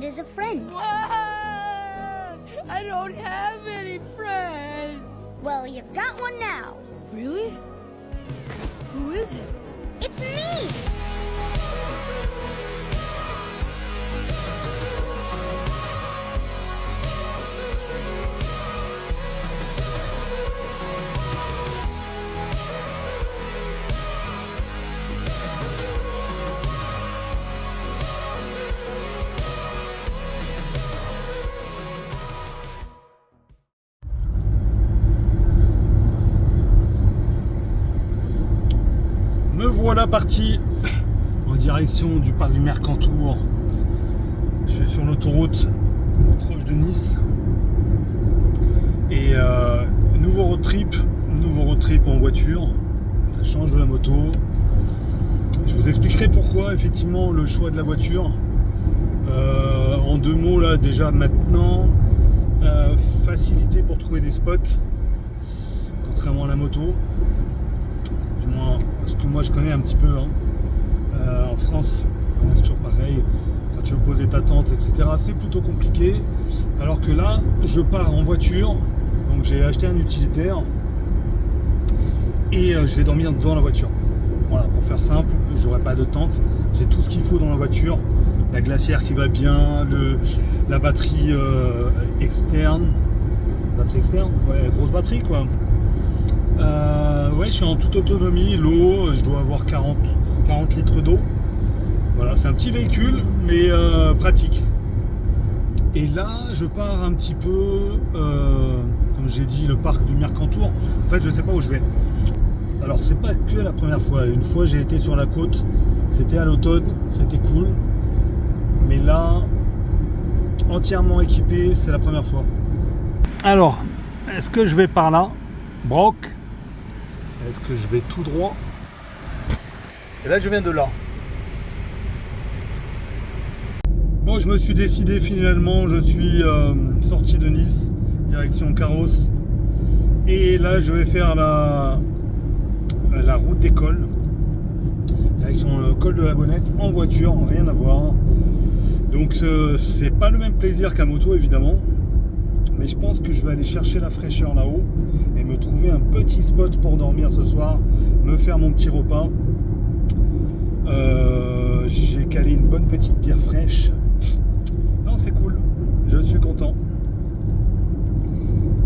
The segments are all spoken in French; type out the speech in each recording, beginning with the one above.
as a friend. What? I don't have any friends. Well, you've got one now. Really? Who is it? It's me! Me voilà parti en direction du parc du Mercantour. Je suis sur l'autoroute proche de Nice. Et nouveau road trip en voiture. Ça change de la moto. Je vous expliquerai pourquoi effectivement le choix de la voiture. En deux mots là déjà maintenant, facilité pour trouver des spots, contrairement à la moto. Du moins ce que moi je connais un petit peu en France, c'est toujours pareil, quand tu veux poser ta tente, etc., c'est plutôt compliqué, alors que là je pars en voiture, donc j'ai acheté un utilitaire et je vais dormir dans la voiture. Voilà, pour faire simple, j'aurai pas de tente, j'ai tout ce qu'il faut dans la voiture, la glacière qui va bien, la batterie externe, ouais, grosse batterie quoi. Ouais, je suis en toute autonomie, l'eau, je dois avoir 40 litres d'eau. Voilà, c'est un petit véhicule, mais pratique. Et là, je pars un petit peu, comme j'ai dit, le parc du Mercantour. En fait, je sais pas où je vais. Alors, c'est pas que la première fois. Une fois, j'ai été sur la côte, c'était à l'automne, c'était cool. Mais là, entièrement équipé, c'est la première fois. Alors, est-ce que je vais par là, Broc? Est-ce que je vais tout droit? Et là je viens de là. Bon, je me suis décidé finalement, je suis sorti de Nice, direction Carros. Et là je vais faire la route des cols, direction le col de la Bonnette, en voiture, rien à voir. Donc c'est pas le même plaisir qu'à moto évidemment. Mais je pense que je vais aller chercher la fraîcheur là-haut et me trouver un petit spot pour dormir ce soir, me faire mon petit repas. J'ai calé une bonne petite bière fraîche. Non, c'est cool, je suis content.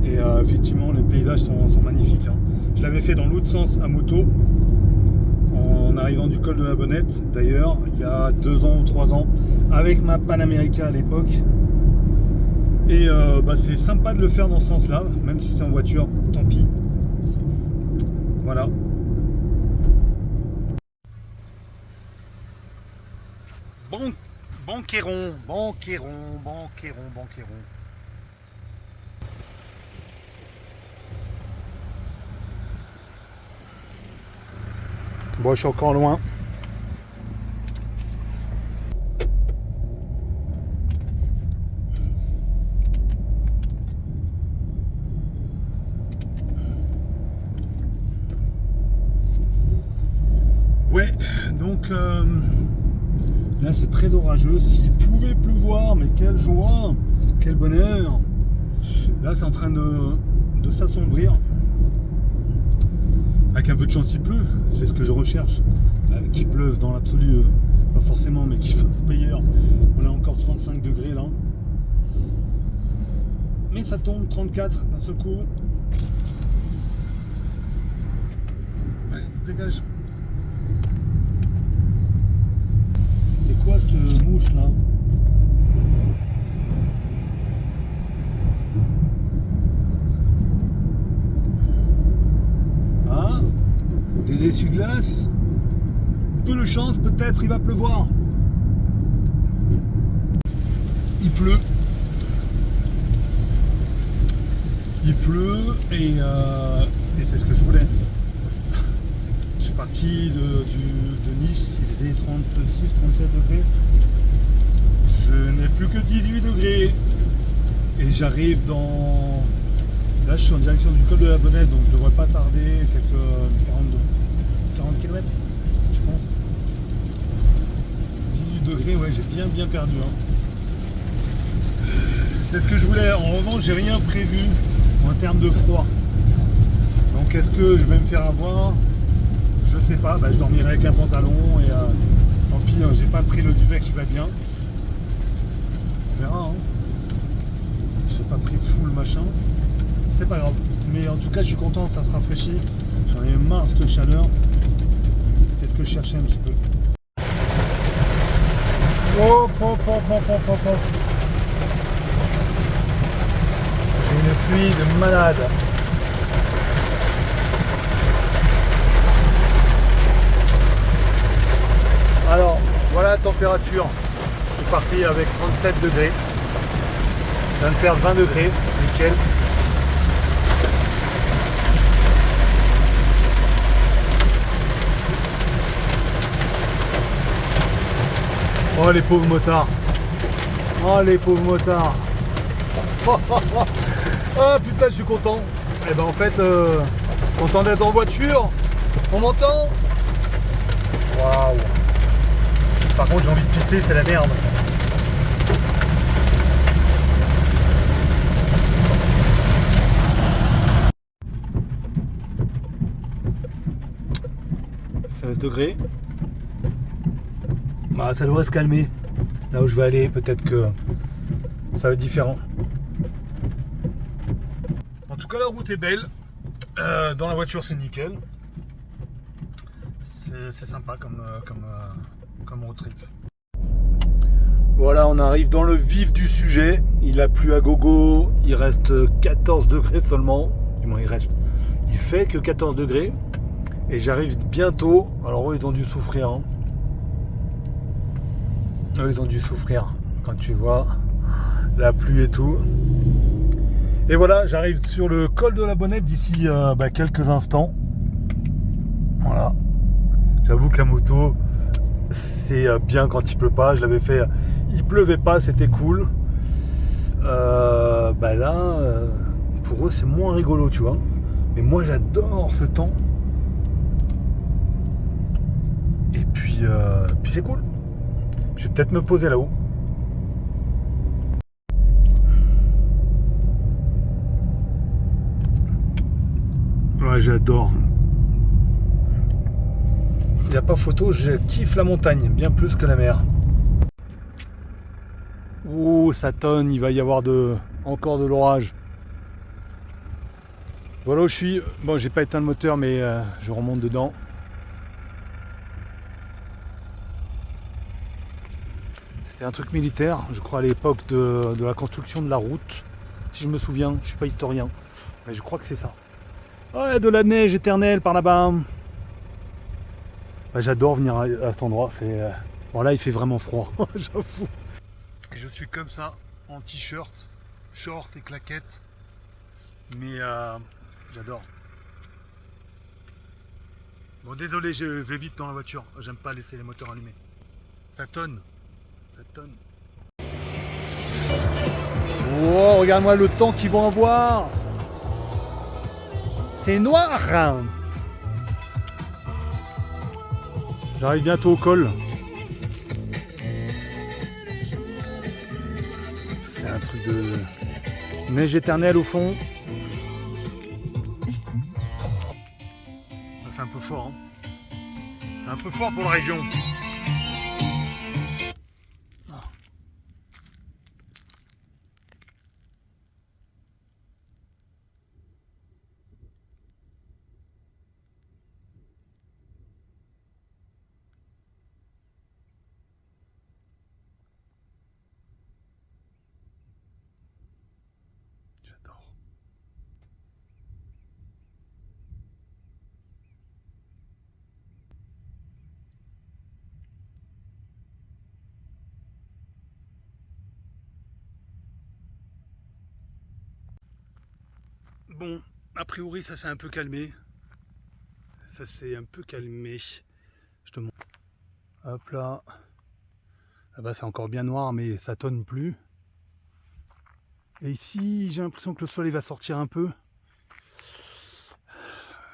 Et effectivement, les paysages sont magnifiques. Je l'avais fait dans l'autre sens à moto, en arrivant du col de la Bonnette, d'ailleurs, il y a 2 ans ou 3 ans, avec ma Panamérica à l'époque. Et c'est sympa de le faire dans ce sens-là, même si c'est en voiture, tant pis. Voilà. Banqueron. Bon, je suis encore loin. Ouais, donc là c'est très orageux. S'il pouvait pleuvoir, mais quelle joie, quel bonheur. Là c'est en train de s'assombrir. Avec un peu de chance il pleut, c'est ce que je recherche. Qu'il pleuve dans l'absolu, pas forcément, mais qu'il fasse meilleur. On a encore 35 degrés là. Mais ça tombe 34 d'un seul coup. Ouais, dégage. C'était quoi cette mouche là? Ah, des essuie-glaces. Peu de chance, peut-être il va pleuvoir. Il pleut. Il pleut et c'est ce que je voulais. Je suis parti de Nice, il faisait 36-37 degrés. Je n'ai plus que 18 degrés. Et j'arrive dans... Là je suis en direction du col de la Bonnette, donc je devrais pas tarder, quelques 40 km, je pense. 18 degrés, ouais, j'ai bien perdu. Hein. C'est ce que je voulais. En revanche, j'ai rien prévu en termes de froid. Donc est-ce que je vais me faire avoir? Je sais pas. Bah, je dormirai avec un pantalon et tant pis, j'ai pas pris le duvet qui va bien. On verra. Hein. J'ai pas pris full machin. C'est pas grave. Mais en tout cas, je suis content, ça se rafraîchit. J'en ai marre de cette chaleur. C'est ce que je cherchais un petit peu. Hop, hop, hop, hop, hop, hop, hop. J'ai une pluie de malade. Alors, voilà la température. Je suis parti avec 37 degrés. Je viens de perdre 20 degrés. Nickel. Oh les pauvres motards. Oh les pauvres motards. Oh putain, je suis content. Et ben en fait, content d'être en voiture. On m'entend? Waouh. Par contre, j'ai envie de pisser, c'est la merde. « 16 degrés. Bah, ça devrait se calmer. Là où je vais aller, peut-être que ça va être différent. En tout cas, la route est belle. Dans la voiture, c'est nickel. C'est sympa comme road trip. Voilà, on arrive dans le vif du sujet. Il a plu à gogo. Il reste 14 degrés seulement. Du moins, il fait que 14 degrés. Et j'arrive bientôt. Alors, eux, ils ont dû souffrir. Hein. Eux, ils ont dû souffrir. Quand tu vois la pluie et tout. Et voilà, j'arrive sur le col de la Bonnette d'ici quelques instants. Voilà. J'avoue que la moto, c'est bien quand il pleut pas. Je l'avais fait, il pleuvait pas, c'était cool. Là, pour eux, c'est moins rigolo, tu vois. Mais moi, j'adore ce temps. Et puis c'est cool. Je vais peut-être me poser là-haut. Ouais, j'adore. Il n'y a pas photo, je kiffe la montagne, bien plus que la mer. Ouh, ça tonne, il va y avoir encore de l'orage. Voilà où je suis. Bon, j'ai pas éteint le moteur, mais je remonte dedans. C'était un truc militaire, je crois à l'époque de la construction de la route. Si je me souviens, je suis pas historien, mais je crois que c'est ça. Ouais, de la neige éternelle par là-bas. Bah, j'adore venir à cet endroit. Bon, là, il fait vraiment froid, j'avoue. Je suis comme ça, en t-shirt, short et claquettes. Mais j'adore. Bon, désolé, je vais vite dans la voiture. J'aime pas laisser les moteurs allumés. Ça tonne. Ça tonne. Oh, regarde-moi le temps qu'ils vont avoir. C'est noir. J'arrive bientôt au col. C'est un truc de neige éternelle au fond. C'est un peu fort. Hein. C'est un peu fort pour la région. J'adore. Bon, a priori ça s'est un peu calmé. Ça s'est un peu calmé. Je te montre. Hop là. Là-bas c'est encore bien noir mais ça tonne plus. Et ici j'ai l'impression que le soleil va sortir un peu.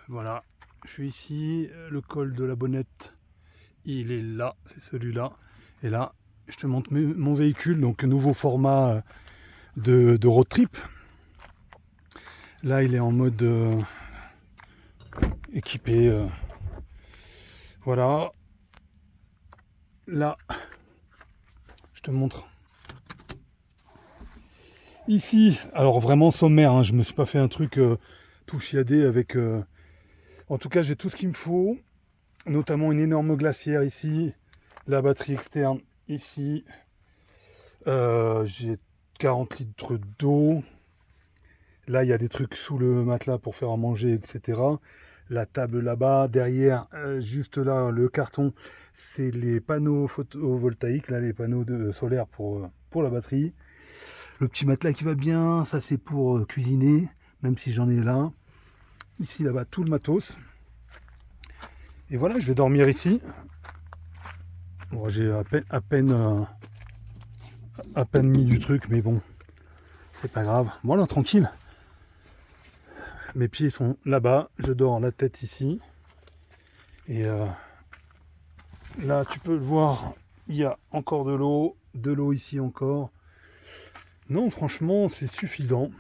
Voilà. Je suis ici. Le col de la Bonnette. Il est là. C'est celui-là. Et là je te montre mon véhicule. Donc nouveau format de road trip. Là, il est en mode équipé. Voilà. Là, je te montre. Ici, alors vraiment sommaire, hein, je me suis pas fait un truc tout chiadé avec... En tout cas, j'ai tout ce qu'il me faut, notamment une énorme glacière ici, la batterie externe ici, j'ai 40 litres d'eau. Là, il y a des trucs sous le matelas pour faire à manger, etc. La table là-bas, derrière, juste là, le carton, c'est les panneaux photovoltaïques, là, les panneaux solaires pour la batterie. Le petit matelas qui va bien, ça c'est pour cuisiner, même si j'en ai là. Ici, là-bas, tout le matos. Et voilà, je vais dormir ici. Bon, j'ai à peine mis du truc, mais bon, c'est pas grave. Voilà, tranquille. Mes pieds sont là-bas, je dors la tête ici. Et là, tu peux le voir, il y a encore de l'eau ici encore. Non, franchement, c'est suffisant.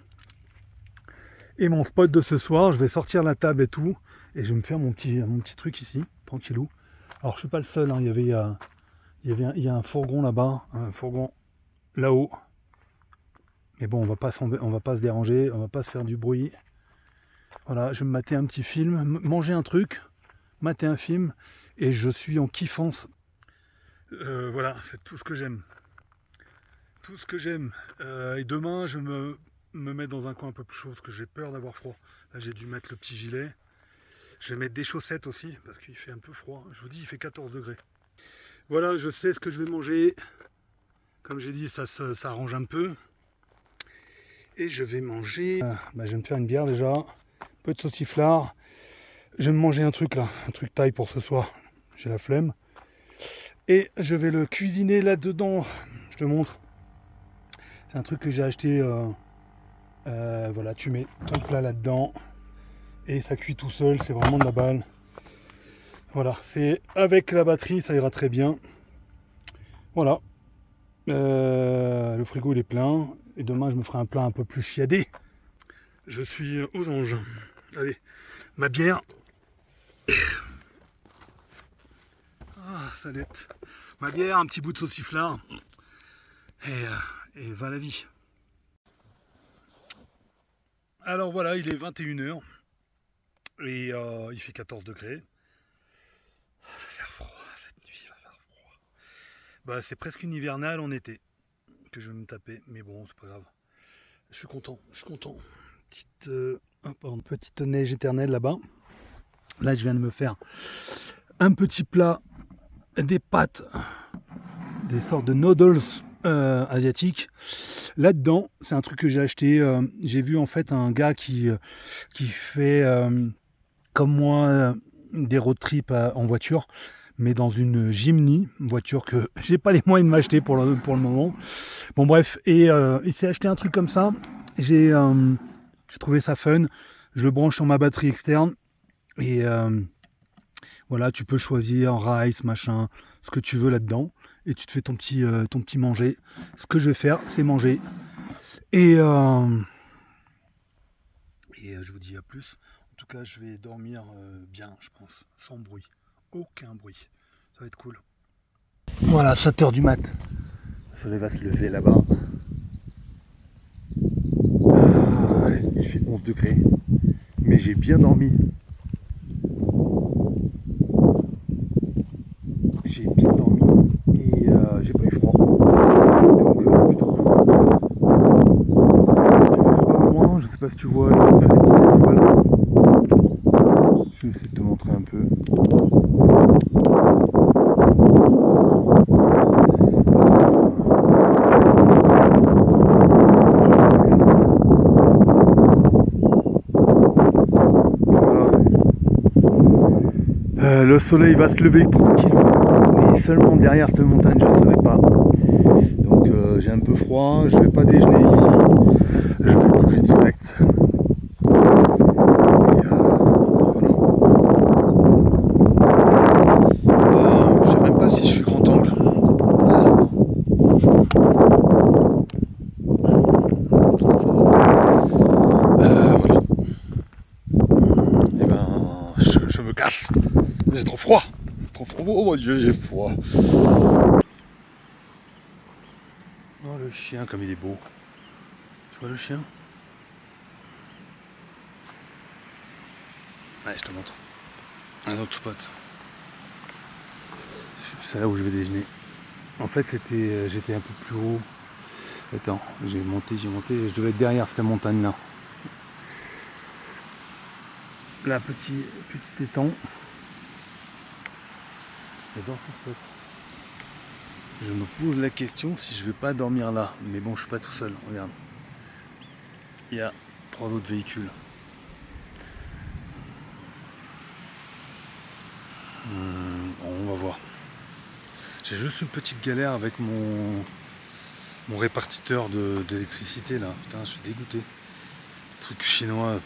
Et mon spot de ce soir, je vais sortir la table et tout, et je vais me faire mon petit truc ici, tranquillou. Alors, je suis pas le seul, hein, il y a un fourgon là-bas, un fourgon là-haut. Mais bon, on va pas se déranger, on va pas se faire du bruit. Voilà, je vais me mater un petit film, manger un truc, mater un film, et je suis en kiffance. Voilà, c'est tout ce que j'aime. Tout ce que j'aime. Et demain, je me mettre dans un coin un peu plus chaud, parce que j'ai peur d'avoir froid. Là, j'ai dû mettre le petit gilet. Je vais mettre des chaussettes aussi, parce qu'il fait un peu froid. Je vous dis, il fait 14 degrés. Voilà, je sais ce que je vais manger. Comme j'ai dit, ça s'arrange un peu. Et je vais manger... je vais me faire une bière déjà. Un peu de sauciflard. Je vais me manger un truc là, un truc taille pour ce soir. J'ai la flemme. Et je vais le cuisiner là-dedans. Je te montre. C'est un truc que j'ai acheté. Voilà, tu mets ton plat là-dedans. Et ça cuit tout seul. C'est vraiment de la balle. Voilà, c'est avec la batterie, ça ira très bien. Voilà. Le frigo il est plein. Et demain je me ferai un plat un peu plus chiadé. Je suis aux anges. Allez, ma bière. Ah, salette. Ma bière, un petit bout de sauciflard. Et va la vie. Alors voilà, il est 21h. Et il fait 14 degrés. Il va faire froid cette nuit, il va faire froid. Bah, c'est presque une hivernale en été que je vais me taper. Mais bon, c'est pas grave. Je suis content. Petite neige éternelle là-bas. Là, je viens de me faire un petit plat, des pâtes, des sortes de noodles asiatiques. Là-dedans, c'est un truc que j'ai acheté. J'ai vu en fait un gars qui fait comme moi des road trips en voiture, mais dans une Jimny, une voiture que j'ai pas les moyens de m'acheter pour le moment. Bon bref, et il s'est acheté un truc comme ça. J'ai trouvé ça fun. Je le branche sur ma batterie externe et voilà, tu peux choisir rice, machin, ce que tu veux là-dedans, et tu te fais ton petit manger. Ce que je vais faire, c'est manger. Et je vous dis à plus. En tout cas, je vais dormir bien, je pense, sans bruit. Aucun bruit. Ça va être cool. Voilà, 7h du mat. Le soleil va se lever là-bas. Il fait 11 degrés. Mais j'ai bien dormi. J'ai bien dormi et j'ai pas eu froid. Donc c'est plutôt cool. Je vais là-bas au loin, je sais pas si tu vois, on fait des petites étoiles. Je vais essayer de te montrer un peu. Voilà. Le soleil va se lever tranquille. Mais seulement derrière cette montagne, je ne savais pas. Donc j'ai un peu froid, je ne vais pas déjeuner ici. Je vais bouger direct. Et voilà. Je sais même pas si je suis grand angle. J'ai trop froid. Trop froid. Oh mon Dieu, j'ai froid. Oh le chien comme il est beau. Tu vois le chien? Allez, je te montre. Un autre spot. C'est là où je vais déjeuner. En fait, j'étais un peu plus haut. Attends, j'ai monté. Je devais être derrière cette montagne-là. Là, petit étang. J'adore ce spot. Je me pose la question si je vais pas dormir là. Mais bon, je suis pas tout seul. Regarde. Il y a 3 autres véhicules. On va voir. J'ai juste une petite galère avec mon répartiteur d'électricité là. Putain, je suis dégoûté. Truc chinois,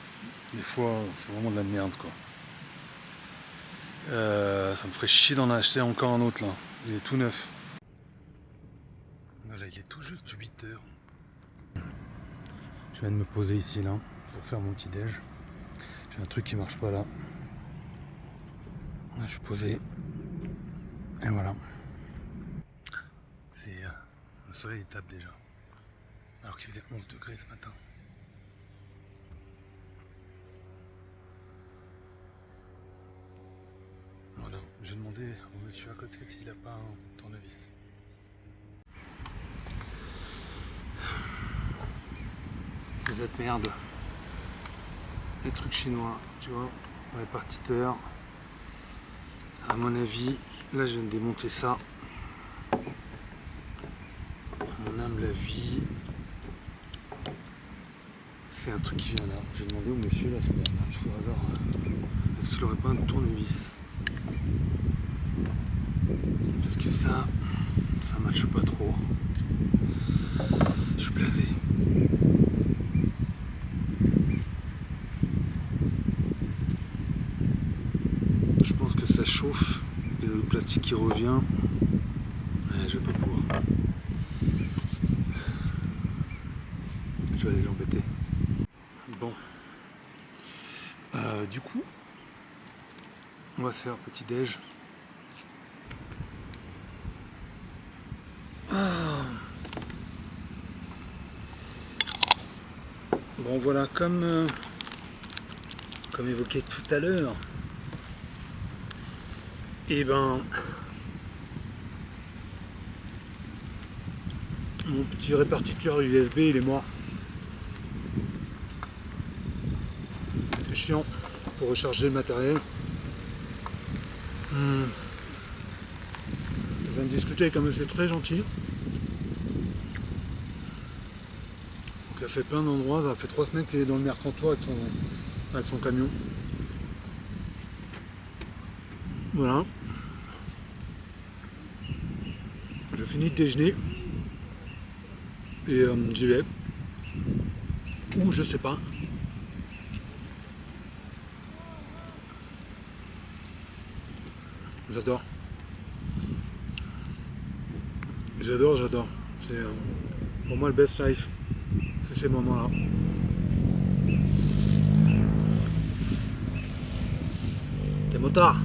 des fois, c'est vraiment de la merde quoi. Ça me ferait chier d'en acheter encore un autre là. Il est tout neuf. Voilà, il est tout juste 8 heures. Je viens de me poser ici là pour faire mon petit déj. J'ai un truc qui marche pas là. Là, je suis posé. Et voilà. Le soleil il tape déjà. Alors qu'il faisait 11 degrés ce matin. Voilà. J'ai demandé au monsieur à côté s'il n'a pas un tournevis. C'est cette merde. Les trucs chinois, tu vois, répartiteur. À mon avis, là je viens de démonter ça. À mon âme la vie. C'est un truc qui vient là. J'ai demandé au monsieur là, c'est tout hasard. Est-ce qu'il aurait pas un tournevis? Parce que ça matche pas trop. Je suis blasé. Je pense que ça chauffe et le plastique qui revient. Ouais, je vais pas pouvoir. Je vais aller l'embêter. Bon. Du coup, on va se faire un petit déj. Bon voilà, comme évoqué tout à l'heure, et ben mon petit répartiteur USB il est mort. C'est chiant pour recharger le matériel. Je viens de discuter avec un monsieur très gentil. Donc il a fait plein d'endroits, ça fait 3 semaines qu'il est dans le Mercantour avec son camion. Voilà. Je finis de déjeuner et j'y vais. Ou je sais pas. J'adore. J'adore. C'est pour moi le best life. C'est ces moments-là. T'es motard.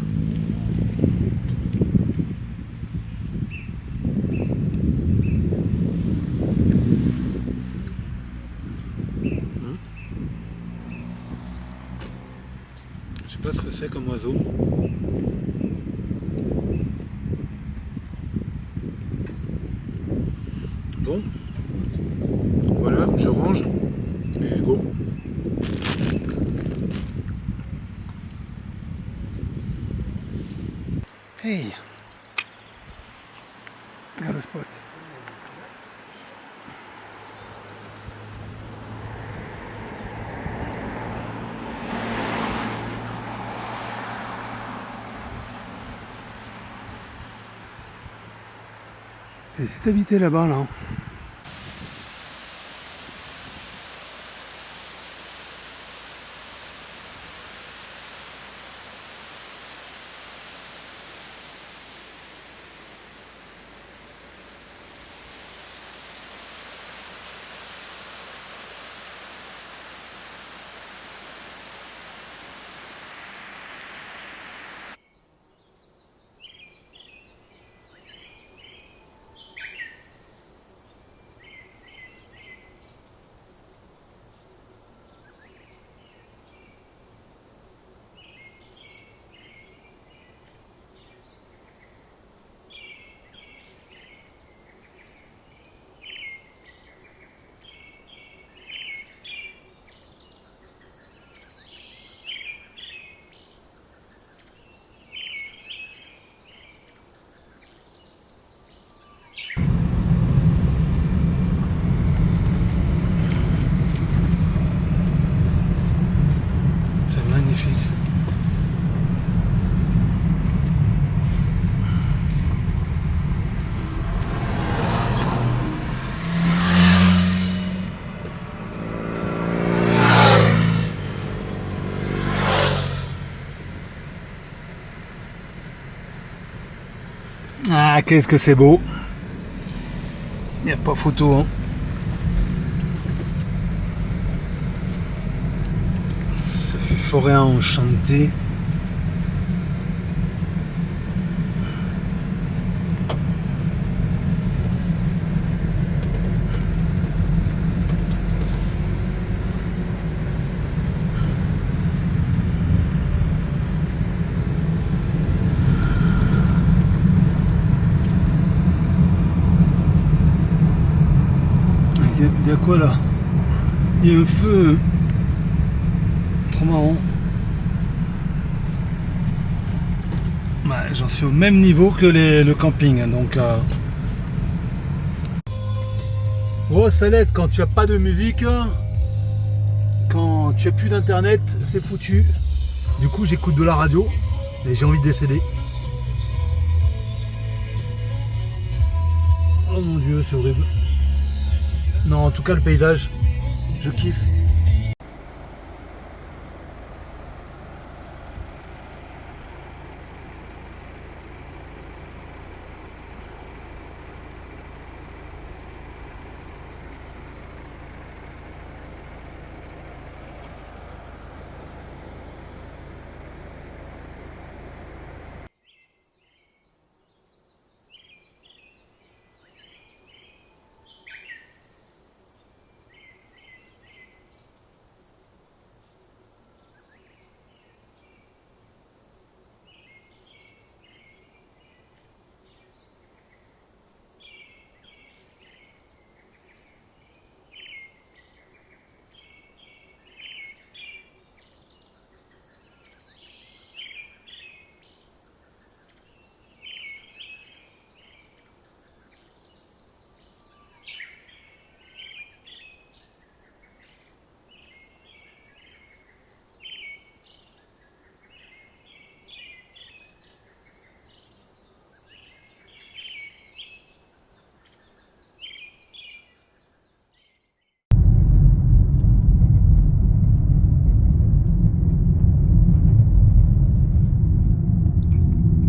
Je sais pas ce que c'est comme oiseau. Bon, voilà, je range et go. Hey, regarde le spot. Et si t'habitais là-bas, là, Ah, qu'est-ce que c'est beau. Il n'y a pas photo, hein. Ça fait forêt enchantée. Il y a quoi là? Il y a un feu. Trop marrant. Bah, j'en suis au même niveau que le camping, donc oh, ça l'aide quand tu as pas de musique, quand tu as plus d'internet, c'est foutu. Du coup j'écoute de la radio et j'ai envie de décéder. Oh mon dieu, c'est horrible. Non, en tout cas le paysage, je kiffe.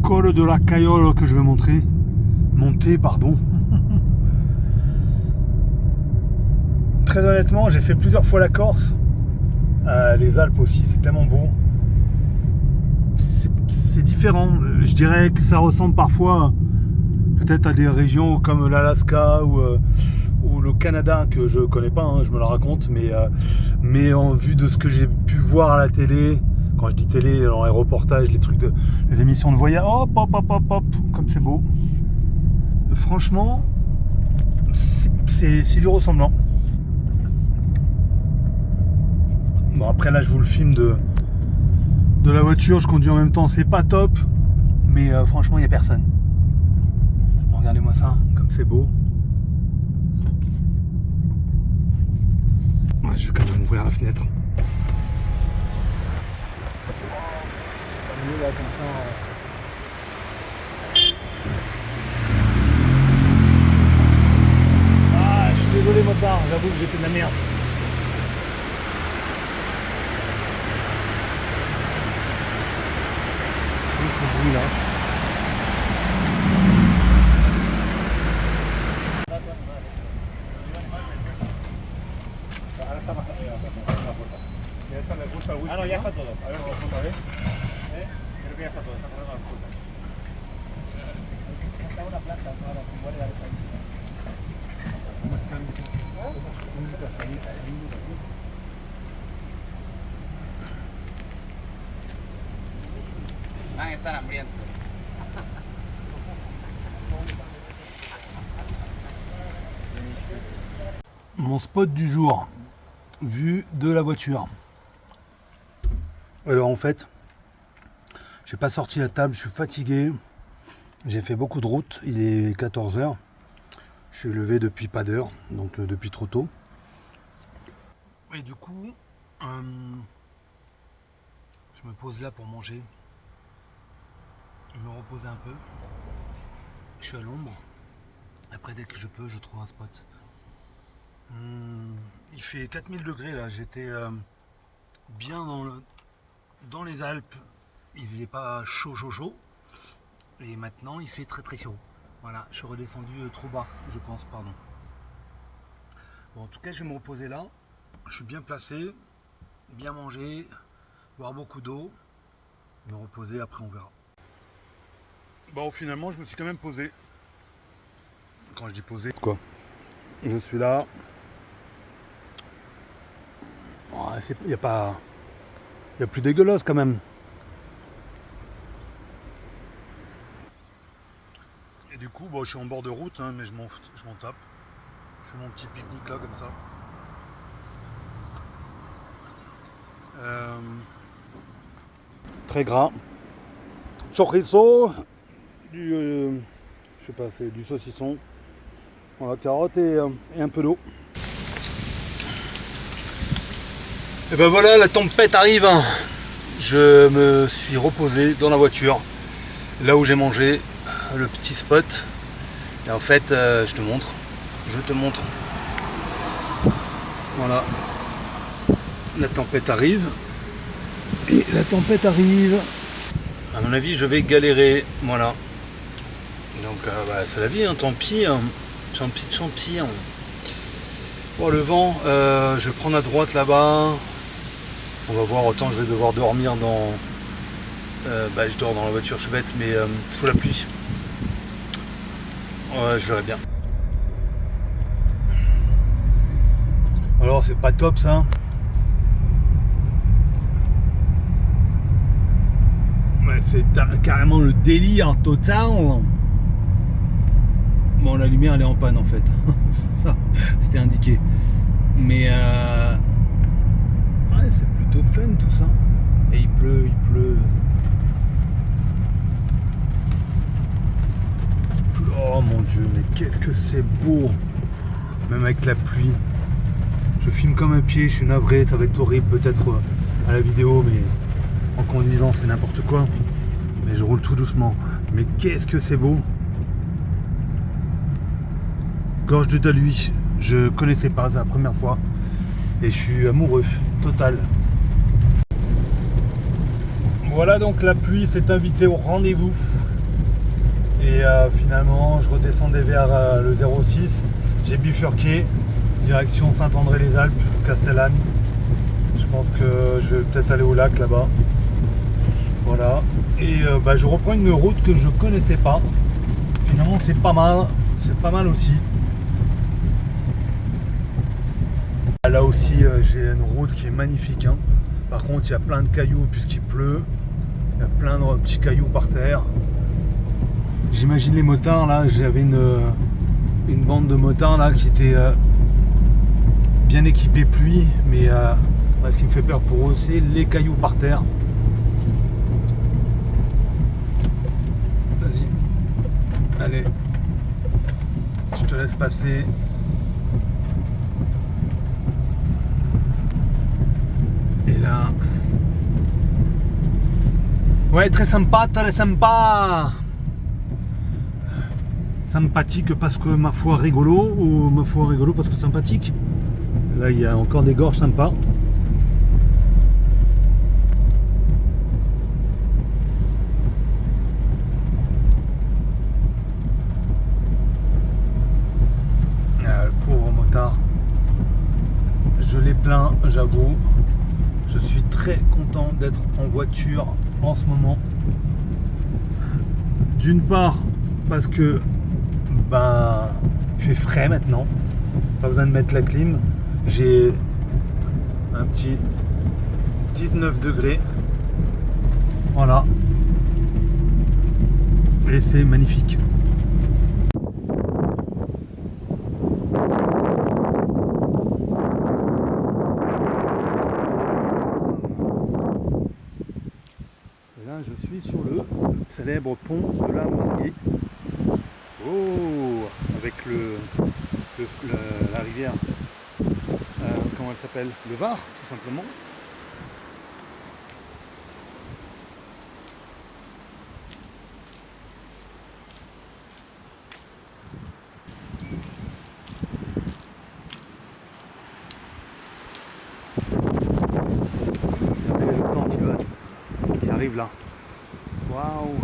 Col de la Caiolle que je vais monter, pardon. Très honnêtement, j'ai fait plusieurs fois la Corse, les Alpes aussi, c'est tellement beau. C'est différent, je dirais que ça ressemble parfois peut-être à des régions comme l'Alaska ou le Canada que je connais pas, hein, je me la raconte, mais en vue de ce que j'ai pu voir à la télé. Quand je dis télé, dans les reportages, les émissions de voyage, hop, hop, hop, hop, hop, comme c'est beau. Franchement, c'est du ressemblant. Bon, après là, je vous le filme de la voiture, je conduis en même temps, c'est pas top, mais franchement, il n'y a personne. Bon, regardez-moi ça, comme c'est beau. Ouais, je vais quand même ouvrir la fenêtre. Là, comme ça, ah, je suis désolé motard, j'avoue que j'ai fait de la merde. Le bruit là. Ah, no, ya está todo. A ver, otra vez. Creo que ya está todo, está corriendo las puertas. Está una planta, ahora, igual le da esa. ¿Cómo están? Van a estar hambrientos. Mon spot du jour, vue de la voiture. Alors en fait, j'ai pas sorti la table, je suis fatigué. J'ai fait beaucoup de route, il est 14 h. Je suis levé depuis pas d'heure, donc depuis trop tôt. Et du coup, je me pose là pour manger. Je me repose un peu. Je suis à l'ombre. Après, dès que je peux, je trouve un spot. Il fait 4000 degrés là, j'étais bien dans les Alpes. Il faisait pas chaud, et maintenant il fait très très chaud. Voilà, je suis redescendu trop bas, je pense, pardon. Bon, en tout cas, je vais me reposer là. Je suis bien placé, bien manger, boire beaucoup d'eau, me reposer, après on verra. Bon, finalement, je me suis quand même posé. Quand je dis posé, quoi. Je suis là. Il n'y a pas... Il y a plus dégueulasse quand même. Et du coup, bon, je suis en bord de route, hein, mais je m'en tape. Je fais mon petit pique-nique là, comme ça. Très gras. Chorizo. Je sais pas, c'est du saucisson. Voilà, carotte et un peu d'eau. Et ben voilà, la tempête arrive. Je me suis reposé dans la voiture, là où j'ai mangé, le petit spot. Et en fait, je te montre. Voilà. La tempête arrive. Et la tempête arrive. À mon avis, je vais galérer. Voilà. Donc, c'est la vie, hein, tant pis. Tant pis. Bon, le vent, je vais prendre à droite là-bas. On va voir, autant je vais devoir dormir dans... je dors dans la voiture, je suis bête, mais sous la pluie. Je verrai bien. Alors, c'est pas top ça. Ouais, c'est carrément le délire total. Bon, la lumière elle est en panne en fait. C'est ça, c'était indiqué. Mais ouais, c'est plutôt fun tout ça. Et il pleut. Oh mon dieu, mais qu'est-ce que c'est beau. Même avec la pluie. Je filme comme un pied, je suis navré, ça va être horrible peut-être à la vidéo, mais en conduisant c'est n'importe quoi. Mais je roule tout doucement. Mais qu'est-ce que c'est beau. Gorge de Dalhuy, je connaissais pas, c'est la première fois. Et je suis amoureux, total. Voilà, donc la pluie s'est invitée au rendez-vous. Et finalement, je redescendais vers le 06. J'ai bifurqué, direction Saint-André-les-Alpes, Castellane. Je pense que je vais peut-être aller au lac là-bas. Voilà. Et je reprends une route que je connaissais pas. Finalement, c'est pas mal aussi. Là aussi, j'ai une route qui est magnifique. Hein. Par contre, il y a plein de cailloux puisqu'il pleut. Il y a plein de petits cailloux par terre. J'imagine les motards là. J'avais une bande de motards là qui était bien équipée pluie. Mais ce qui me fait peur pour eux, c'est les cailloux par terre. Vas-y. Allez. Je te laisse passer. Et là... Ouais, très sympa. Sympathique parce que ma foi rigolo, ou ma foi rigolo parce que sympathique. Là, il y a encore des gorges sympas. Le pauvre motard. Je l'ai plaint, j'avoue. Je suis très content d'être en voiture en ce moment. D'une part, parce que il fait frais maintenant. Pas besoin de mettre la clim. J'ai un petit 19 degrés. Voilà. Et c'est magnifique. Je suis sur le célèbre pont de la Mariée. Oh, avec la rivière, comment elle s'appelle? Le Var, tout simplement. Regardez le temps qui arrive là. Waouh!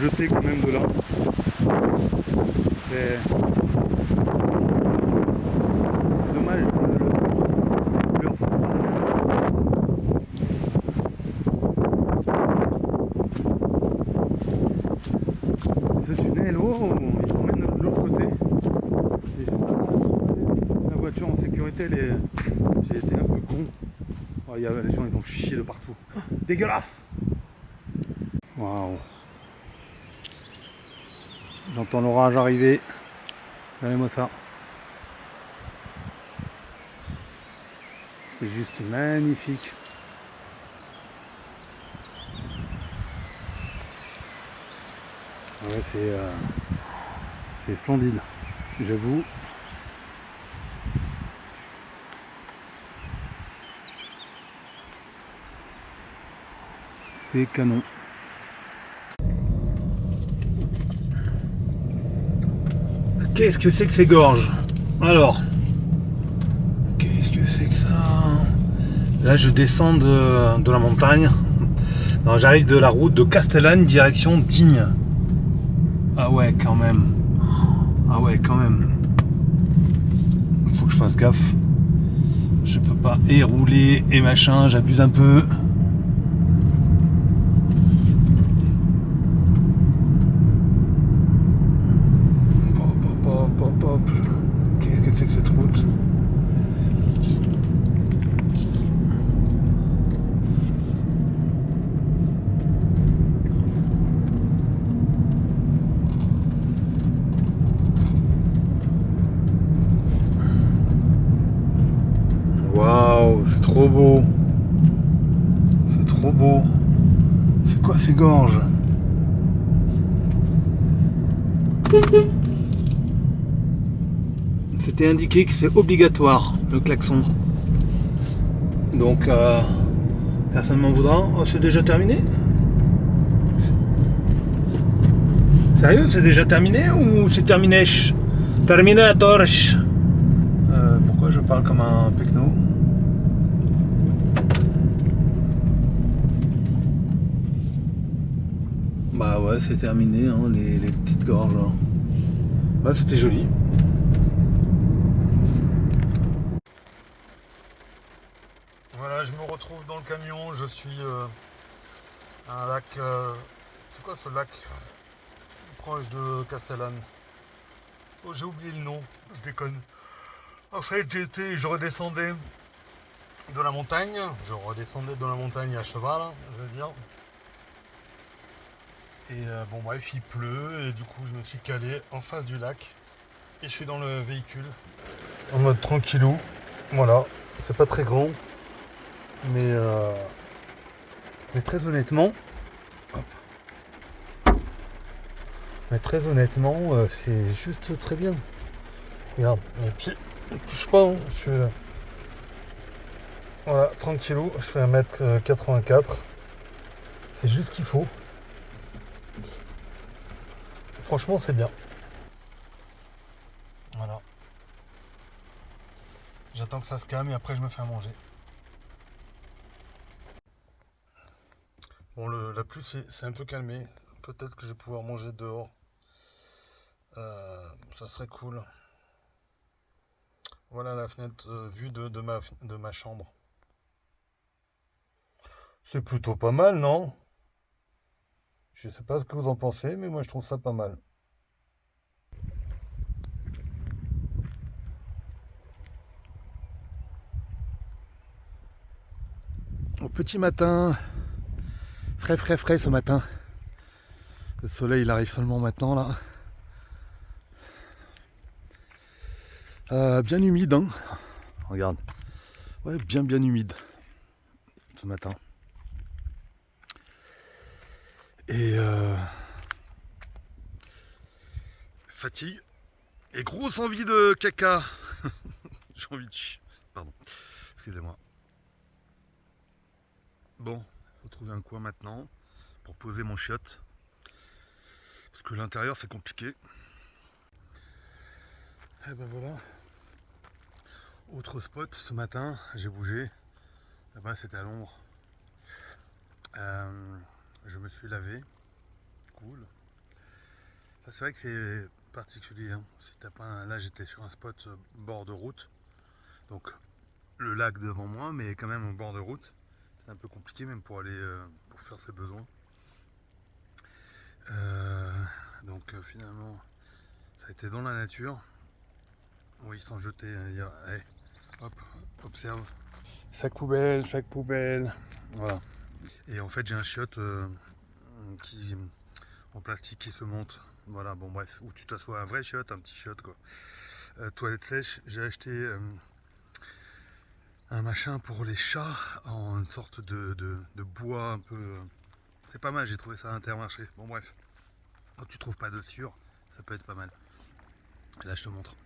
jeter quand même de là. C'est dommage de le faire. Ce tunnel, oh, il t'emmène de l'autre côté. Et la voiture en sécurité, j'ai été un peu con. Oh, les gens, ils ont chié de partout. Dégueulasse! Waouh! J'entends l'orage arriver. Regardez-moi ça. C'est juste magnifique. Ouais, c'est splendide, j'avoue. C'est canon. Qu'est-ce que c'est que ces gorges? Alors, qu'est-ce que c'est que ça? Là, je descends de la montagne. Non, j'arrive de la route de Castellane, direction Digne. Ah ouais, quand même. Ah ouais, quand même. Faut que je fasse gaffe. Je peux pas rouler et machin, j'abuse un peu. Hop. Qu'est-ce que c'est que cette route? Waouh, c'est trop beau. C'est trop beau. C'est quoi ces gorges? C'était indiqué que c'est obligatoire le klaxon. Donc personne m'en voudra. Oh, c'est déjà terminé? Sérieux, c'est déjà terminé ou c'est terminé? Terminator. Pourquoi je parle comme un pecno? Bah ouais, c'est terminé, hein, les petites gorges là. Ouais, c'était joli. Voilà, je me retrouve dans le camion, je suis à un lac. C'est quoi ce lac? Proche de Castellane. Oh, j'ai oublié le nom, je déconne. En fait, je redescendais de la montagne. À cheval, je veux dire. Et bon bref, il pleut et du coup je me suis calé en face du lac et je suis dans le véhicule en mode tranquillou. Voilà, c'est pas très grand, mais très honnêtement, c'est juste très bien. Regarde, mes pieds ne touchent pas, hein. Voilà, tranquillou, je fais 1m84. C'est juste ce qu'il faut. Franchement, c'est bien. Voilà. J'attends que ça se calme et après je me fais à manger. Bon, la pluie c'est un peu calmé. Peut-être que je vais pouvoir manger dehors. Ça serait cool. Voilà la fenêtre vue de ma chambre. C'est plutôt pas mal, non? Je sais pas ce que vous en pensez, mais moi je trouve ça pas mal. Au petit matin, frais ce matin. Le soleil il arrive seulement maintenant là. Bien humide, hein. Regarde. Ouais, bien humide ce matin. Et fatigue et grosse envie de caca. J'ai envie de chier. Pardon. Excusez-moi. Bon, faut trouver un coin maintenant pour poser mon chiotte. Parce que l'intérieur c'est compliqué. Et ben voilà. Autre spot ce matin, j'ai bougé. Là-bas c'était à l'ombre. Je me suis lavé. Cool. Ça, c'est vrai que c'est particulier. Hein. Si t'as pas un... Là, j'étais sur un spot bord de route. Donc, le lac devant moi, mais quand même au bord de route. C'est un peu compliqué même pour aller pour faire ses besoins. Donc, finalement, ça a été dans la nature. Oui, sans jeter. Allez, hop, observe. Sac poubelle. Voilà. Et en fait, j'ai un chiotte qui en plastique qui se monte. Voilà, bon bref, où tu t'assois, un vrai chiotte, un petit chiotte quoi. Toilette sèche, j'ai acheté un machin pour les chats en une sorte de bois un peu. C'est pas mal, j'ai trouvé ça à Intermarché. Bon bref, quand tu trouves pas de sûr, ça peut être pas mal. Et là je te montre.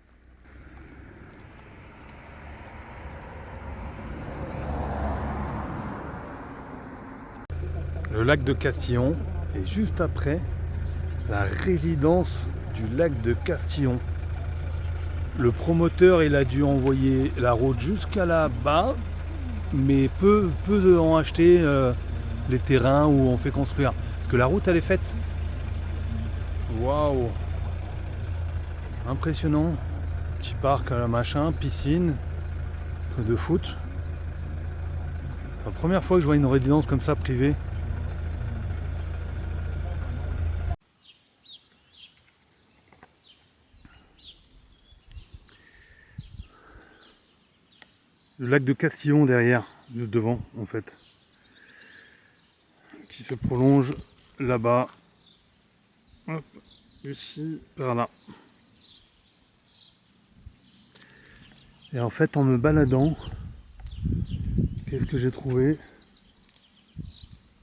Le lac de Castillon et juste après la résidence du lac de Castillon. Le promoteur il a dû envoyer la route jusqu'à là-bas, mais peu ont acheté les terrains où on fait construire. Parce que la route elle est faite. Waouh! Impressionnant. Petit parc, machin, piscine, de foot. C'est la première fois que je vois une résidence comme ça privée. Le lac de Castillon derrière, juste devant en fait, qui se prolonge là-bas, hop, ici, par là. Et en fait, en me baladant, qu'est-ce que j'ai trouvé?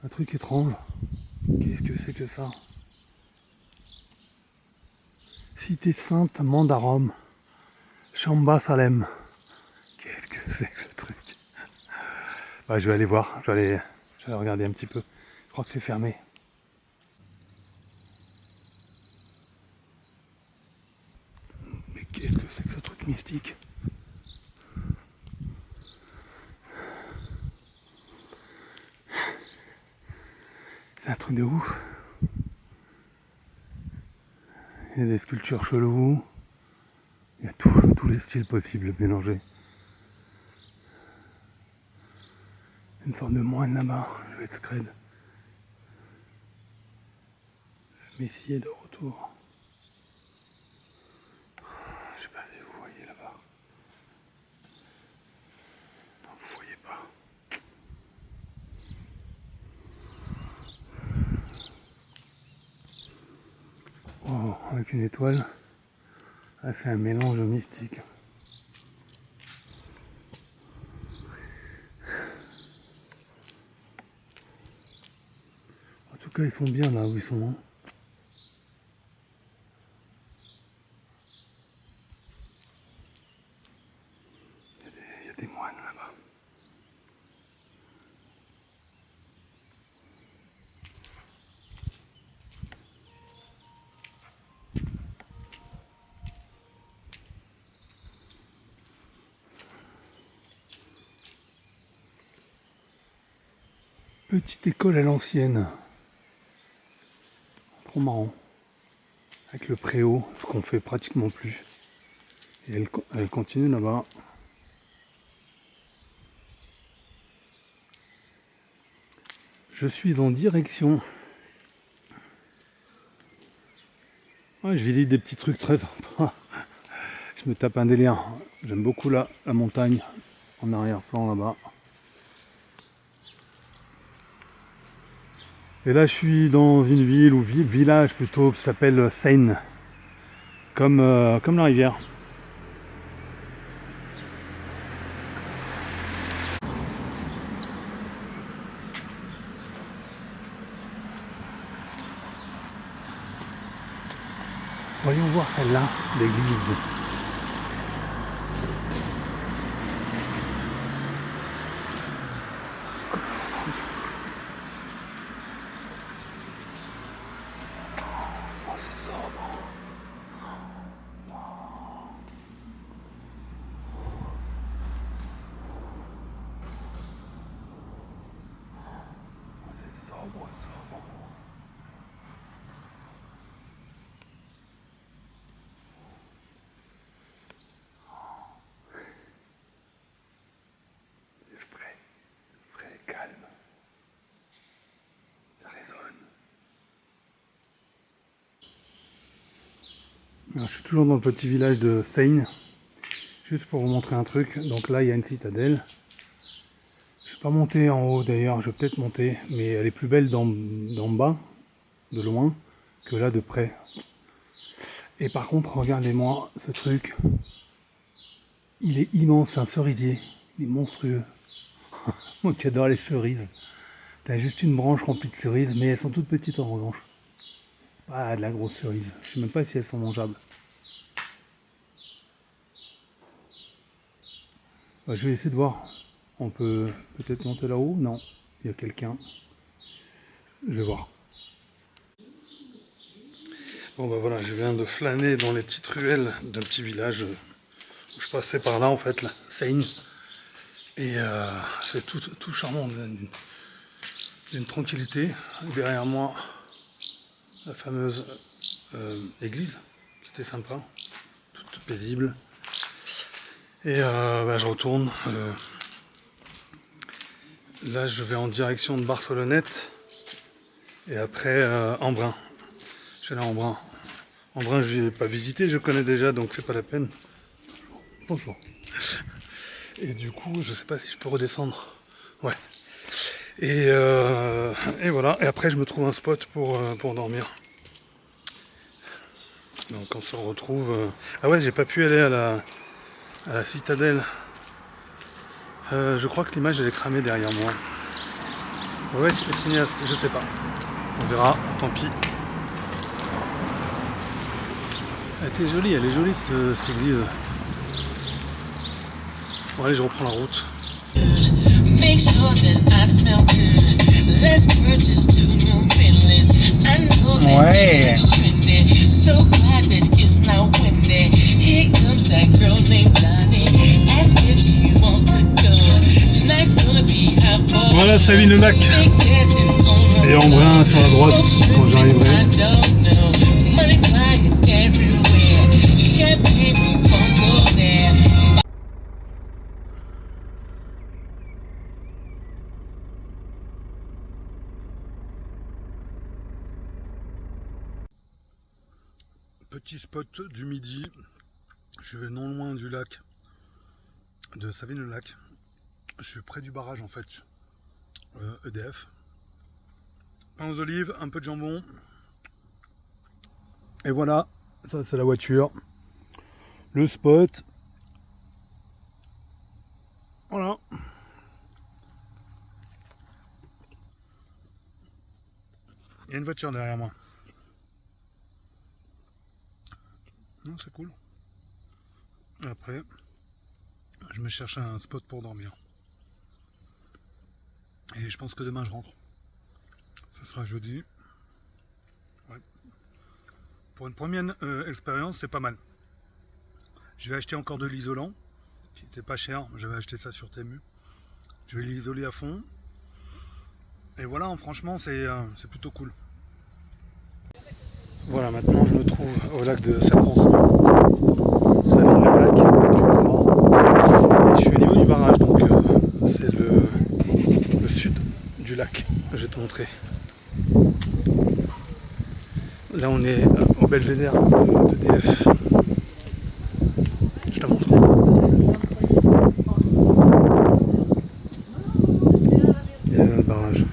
Un truc étrange. Qu'est-ce que c'est que ça? Cité Sainte Mandarom, Chamba Salem. Qu'est-ce que c'est que ce truc? Bah, je vais aller voir, je vais aller regarder un petit peu. Je crois que c'est fermé. Mais qu'est-ce que c'est que ce truc mystique? C'est un truc de ouf. Il y a des sculptures cheloues. Il y a tous les styles possibles mélangés. Une sorte de moine là-bas, je vais être scred. Le Messie est de retour. Je sais pas si vous voyez là-bas. Non, vous voyez pas. Oh, avec une étoile. Ah, c'est un mélange mystique. En tout cas, ils sont bien là où ils sont. Hein. Il y a des moines là-bas. Petite école à l'ancienne. Trop marrant. Avec le préau, ce qu'on fait pratiquement plus. Et elle continue là-bas. Je suis en direction. Ouais, je visite des petits trucs très sympas. Je me tape un délire. J'aime beaucoup la montagne en arrière-plan là-bas. Et là, je suis dans une ville ou village plutôt qui s'appelle Seine, comme la rivière. Voyons voir celle-là, l'église. Comme ça ressemble. Oh, c'est sobre. C'est sobre. Alors, je suis toujours dans le petit village de Seine. Juste pour vous montrer un truc. Donc là, il y a une citadelle. Je ne vais pas monter en haut d'ailleurs. Je vais peut-être monter. Mais elle est plus belle d'en bas, de loin, que là de près. Et par contre, regardez-moi ce truc. Il est immense, c'est un cerisier. Il est monstrueux. Moi qui adore les cerises. T'as juste une branche remplie de cerises, mais elles sont toutes petites en revanche. Pas de la grosse cerise. Je sais même pas si elles sont mangeables. Bah, je vais essayer de voir. On peut peut-être monter là-haut? Non, il y a quelqu'un. Je vais voir. Bon bah voilà, je viens de flâner dans les petites ruelles d'un petit village où je passais par là en fait, là, Seine. Et c'est tout charmant, d'une tranquillité. Derrière moi, la fameuse église, qui était sympa, toute paisible. Et bah, je retourne. Là, je vais en direction de Barcelonnette. Et après, Embrun. Je vais aller à Embrun. Embrun, je n'ai pas visité, je connais déjà, donc c'est pas la peine. Bonjour. Et du coup, je sais pas si je peux redescendre. Ouais. Et voilà. Et après, je me trouve un spot pour dormir. Donc, on se retrouve. Ah ouais, j'ai pas pu aller à la citadelle. Je crois que l'image elle est cramée derrière moi. Ouais, cinéaste, je sais pas. On verra, tant pis. Elle était jolie, elle est jolie cette église. Bon allez, je reprends la route. Make sure that I smell good. Let's purchase 2 new Bentleys. I know that it's trendy. So glad that it's not windy. Here comes that girl named Donnie. Ask if she wants to go. Tonight's gonna be hot for. Voilà, Savines-le-Lac. Et Embrun sur la droite quand j'arriverai. Money flying everywhere. Champagne, we won't go there. Petit spot du midi, je vais non loin du lac de Savines-le-Lac. Je suis près du barrage en fait, EDF. Pain aux olives, un peu de jambon. Et voilà, ça c'est la voiture. Le spot. Voilà. Il y a une voiture derrière moi. Non, c'est cool. Et après, je me cherche un spot pour dormir. Et je pense que demain je rentre. Ce sera jeudi. Ouais. Pour une première expérience, c'est pas mal. Je vais acheter encore de l'isolant, qui n'était pas cher. J'avais acheté ça sur Temu. Je vais l'isoler à fond. Et voilà, franchement, c'est plutôt cool. Voilà, maintenant je me trouve au lac de Serpens. Savines-le-Lac, je suis au niveau du barrage, donc c'est le sud du lac. Je vais te montrer. Là on est au belvédère d'EDF. Je te montre. Il y a le barrage.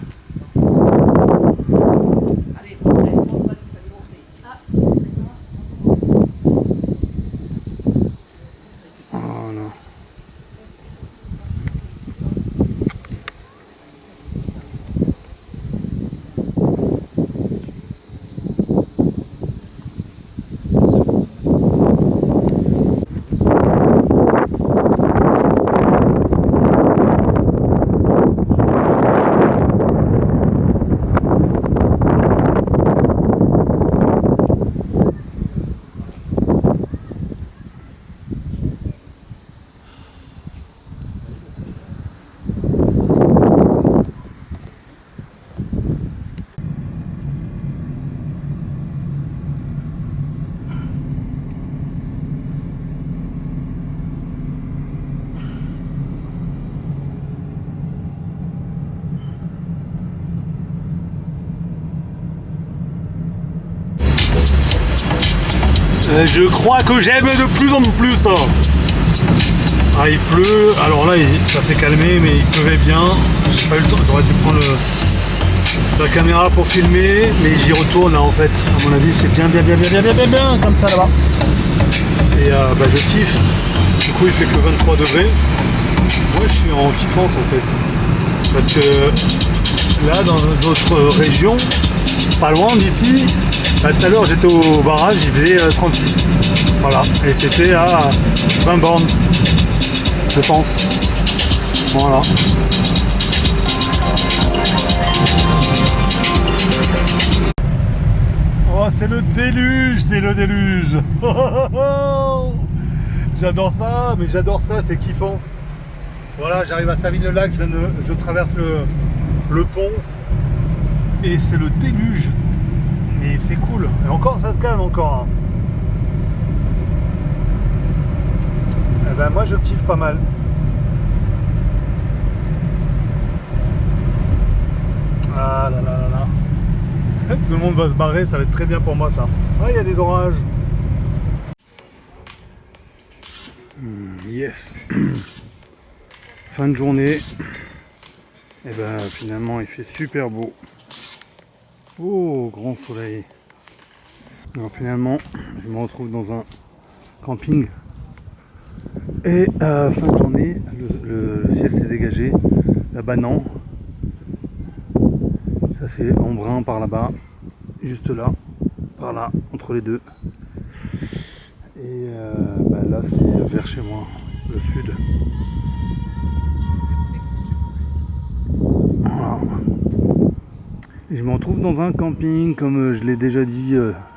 Je crois que j'aime de plus en plus. Ah, il pleut. Alors là, ça s'est calmé, mais il pleuvait bien. J'ai pas eu le temps. J'aurais dû prendre la caméra pour filmer, mais j'y retourne là en fait. À mon avis, c'est bien comme ça là-bas. Et bah, je kiffe. Du coup, il fait que 23 degrés. Moi, je suis en kiffance en fait. Parce que là, dans notre région, pas loin d'ici, tout à l'heure j'étais au barrage, il faisait 36. Voilà. Et c'était à 20 bornes, je pense. Voilà. Oh, c'est le déluge, c'est le déluge. J'adore ça, mais j'adore ça, c'est kiffant. Voilà, j'arrive à Savines-le-Lac, je traverse le pont et c'est le déluge. Mais c'est cool. Et encore, ça se calme encore. Eh ben moi, je kiffe pas mal. Ah là là là là. Tout le monde va se barrer, ça va être très bien pour moi ça. Ah, il y a des orages. Yes. Fin de journée. Et ben finalement il fait super beau. Oh, grand soleil. Alors finalement, je me retrouve dans un camping. Et fin de journée, le ciel s'est dégagé. Là-bas non. Ça c'est Embrun par là-bas. Juste là. Par là, entre les deux. Et bah là c'est vers chez moi, le sud. Voilà. Et je me retrouve dans un camping comme je l'ai déjà dit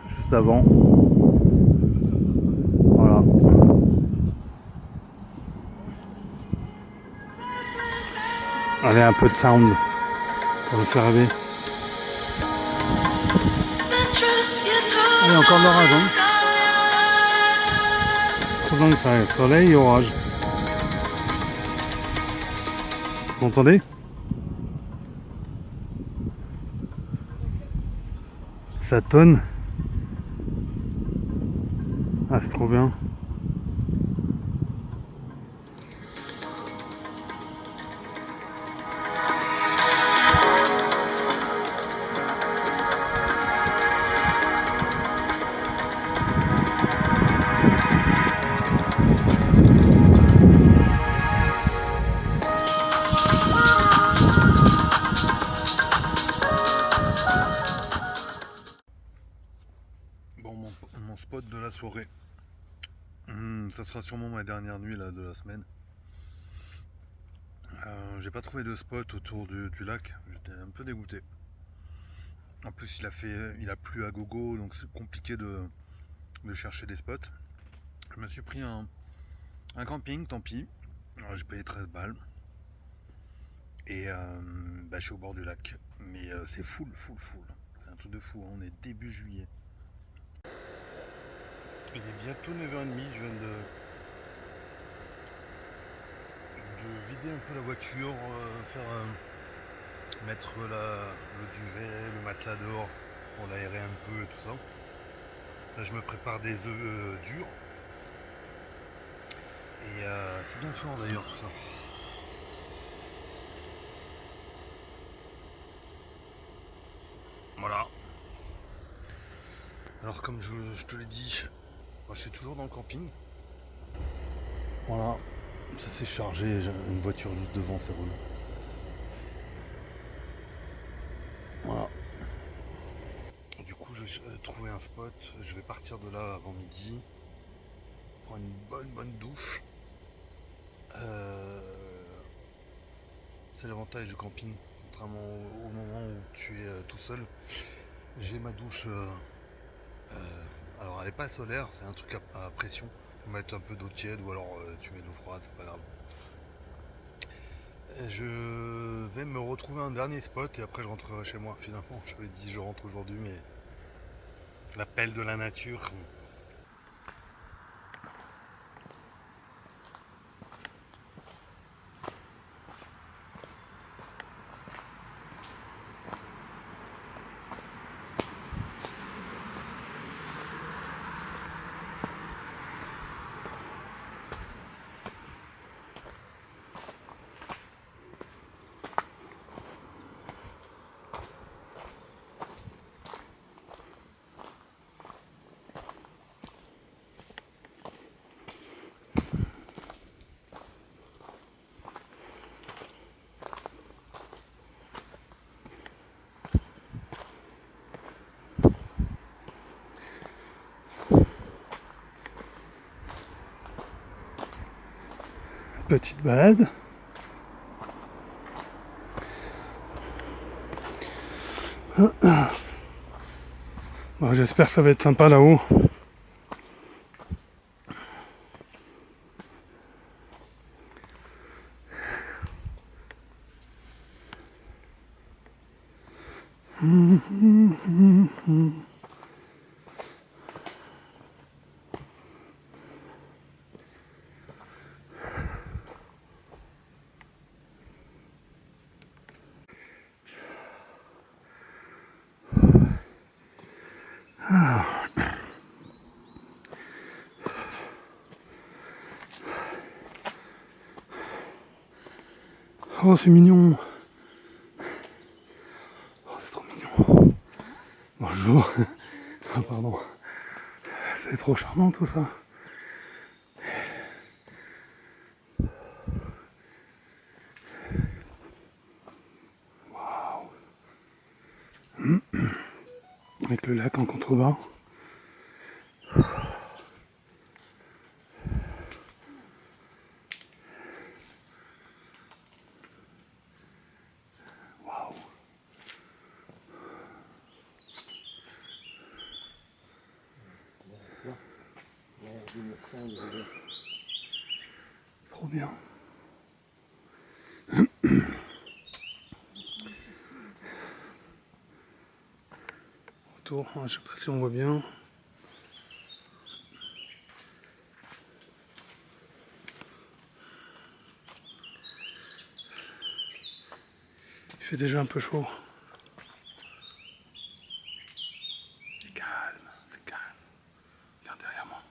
juste avant. Voilà. Allez, un peu de sound pour me faire rêver. Allez, encore de l'orage, hein. C'est trop dingue ça, soleil et orage. Vous entendez ? Ça tonne. Ah, c'est trop bien. Mon spot de la soirée. Ça sera sûrement ma dernière nuit là, de la semaine. J'ai pas trouvé de spot autour du lac. J'étais un peu dégoûté. En plus il a plu à gogo, donc c'est compliqué de chercher des spots. Je me suis pris un camping, tant pis. J'ai payé 13 balles. Et bah, je suis au bord du lac. Mais c'est full. C'est un truc de fou, hein. On est début juillet. Il est bientôt 9h30, je viens de vider un peu la voiture, mettre le duvet, le matelas dehors pour l'aérer un peu et tout ça. Là je me prépare des œufs durs. Et c'est bien fort d'ailleurs tout ça. Voilà. Alors comme je te l'ai dit, moi, je suis toujours dans le camping. Voilà, ça s'est chargé, j'ai une voiture juste devant, c'est relou. Voilà. Du coup, j'ai trouvé un spot, je vais partir de là avant midi, prendre une bonne douche. C'est l'avantage du camping, contrairement au moment où tu es tout seul. J'ai ma douche. Alors elle n'est pas solaire, c'est un truc à pression. Faut mettre un peu d'eau tiède ou alors tu mets de l'eau froide, c'est pas grave. Je vais me retrouver un dernier spot et après je rentrerai chez moi. Finalement, je m'avais dit je rentre aujourd'hui, mais l'appel de la nature. Petite balade. Bon, j'espère que ça va être sympa là-haut. Oh, c'est mignon. Oh, c'est trop mignon. Bonjour. Ah, pardon. C'est trop charmant tout ça. Waouh. Avec le lac en contrebas. Trop bien. Autour, je sais pas si on voit bien. Il fait déjà un peu chaud. C'est calme, c'est calme. Regarde derrière moi.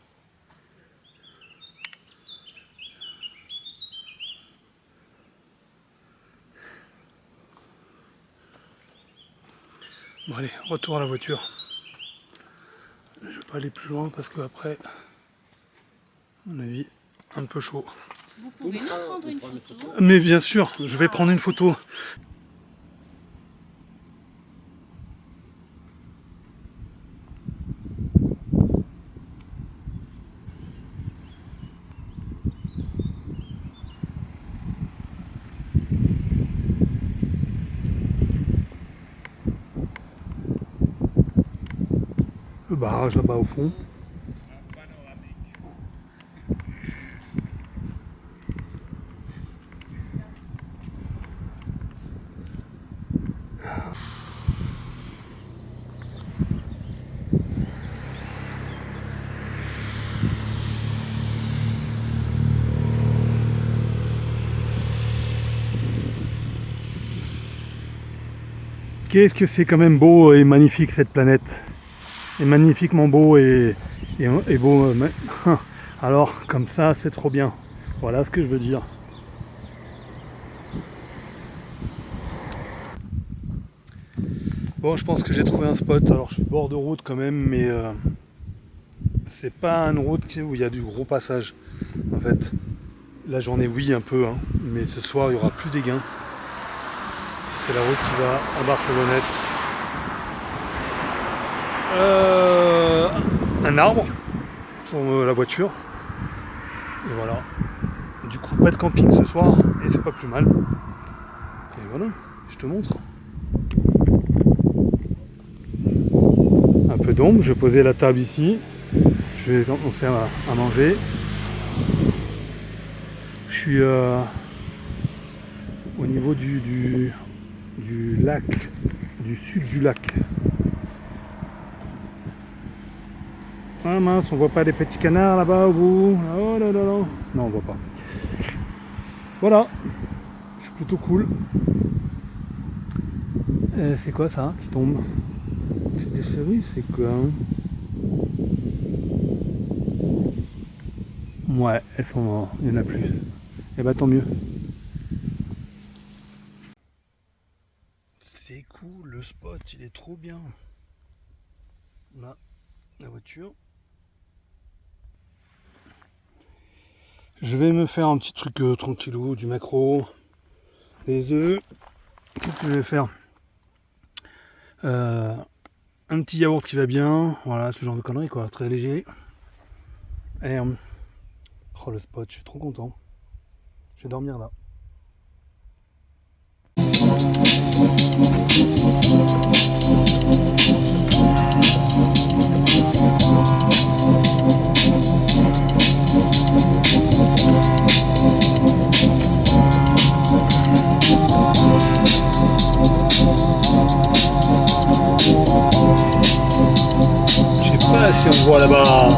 Bon allez, retour à la voiture. Je vais pas aller plus loin parce que après, à mon avis, un peu chaud. Vous pouvez nous prendre une photo? Mais bien sûr, je vais prendre une photo. Le barrage là-bas au fond. Qu'est-ce que c'est quand même beau et magnifique cette planète. Et magnifiquement beau et beau. Alors comme ça c'est trop bien. Voilà ce que je veux dire. Bon, je pense que j'ai trouvé un spot. Alors je suis bord de route quand même, mais c'est pas une route où il y a du gros passage. En fait, la journée oui un peu, hein, mais ce soir il y aura plus des gains. C'est la route qui va à Barcelonnette. Un arbre pour la voiture. Et voilà. Du coup, pas de camping ce soir et c'est pas plus mal. Et voilà, je te montre. Un peu d'ombre, je vais poser la table ici. Je vais commencer à manger. Je suis au niveau du lac, du sud du lac. Ah mince, on voit pas des petits canards là-bas au bout. Oh là là là. Non, on voit pas. Voilà. Je suis plutôt cool. C'est quoi ça qui tombe? C'est des cerises, c'est quoi hein? Ouais, elles sont mortes. Il n'y en a plus. Et bah tant mieux. C'est cool, le spot, il est trop bien. Là, la voiture. Je vais me faire un petit truc tranquillou, du maquereau, des œufs. Qu'est-ce que je vais faire? Un petit yaourt qui va bien, voilà, ce genre de conneries quoi, très léger. Et oh le spot, je suis trop content. Je vais dormir là. Je sais pas si on voit là-bas.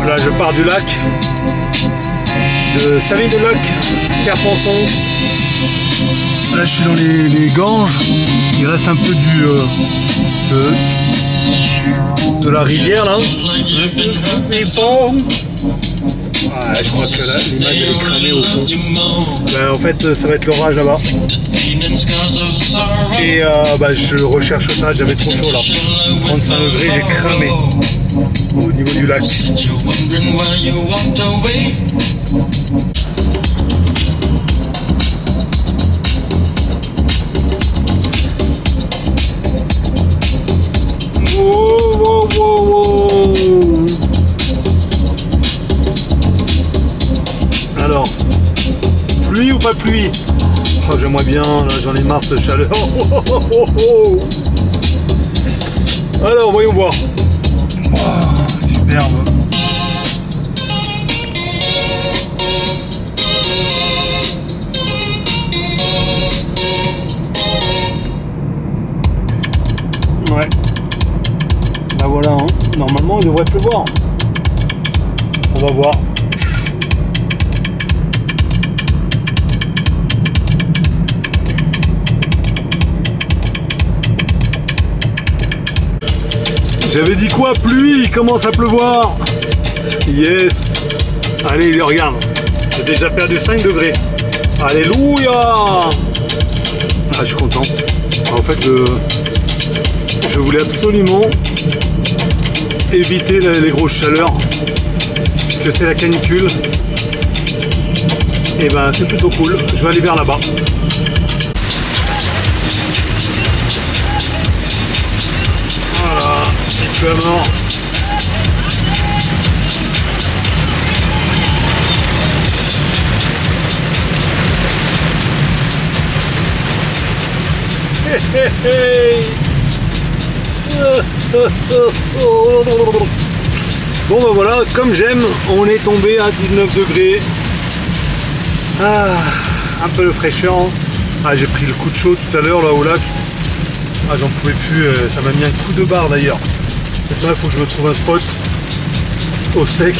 Là, je pars du lac de Saville-de-Loc, Serponçon. Là, je suis dans les Ganges. Il reste un peu de la rivière là. Ah, je crois que là, l'image est cramée au fond. Ben, en fait, ça va être l'orage là-bas. Et je recherche ça, j'avais trop chaud là. 35 degrés, j'ai cramé au niveau du lac. Wow, wow, wow, wow. Alors, pluie ou pas pluie? Oh, j'aimerais bien, là j'en ai marre de chaleur. Alors, voyons voir. Oh, superbe. Ouais. Bah voilà, hein. Normalement il devrait pleuvoir. On va voir. J'avais dit quoi? Pluie, il commence à pleuvoir. Yes. Allez, regarde. J'ai déjà perdu 5 degrés. Alléluia. Ah, je suis content. En fait, je voulais absolument éviter les grosses chaleurs. Puisque c'est la canicule. Et ben, c'est plutôt cool. Je vais aller vers là-bas. Voilà. Je suis à mort. Bon ben voilà, comme j'aime, on est tombé à 19 degrés. Ah, un peu de fraîcheur. Ah, j'ai pris le coup de chaud tout à l'heure là au lac. Ah, j'en pouvais plus, ça m'a mis un coup de barre d'ailleurs. Maintenant il faut que je me trouve un spot au sec.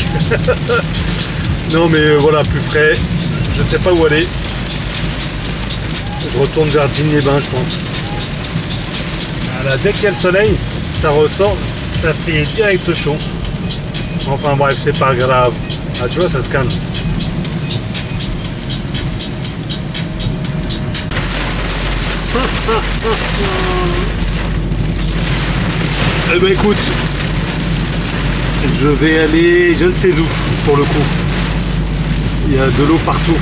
Non mais voilà, plus frais. Je sais pas où aller. Je retourne vers Digne-les-Bains, je pense. Voilà, dès qu'il y a le soleil, ça ressort, ça fait direct chaud. Enfin bref, c'est pas grave. Ah tu vois, ça se calme. Eh ben écoute, je vais aller je ne sais où pour le coup. Il y a de l'eau partout.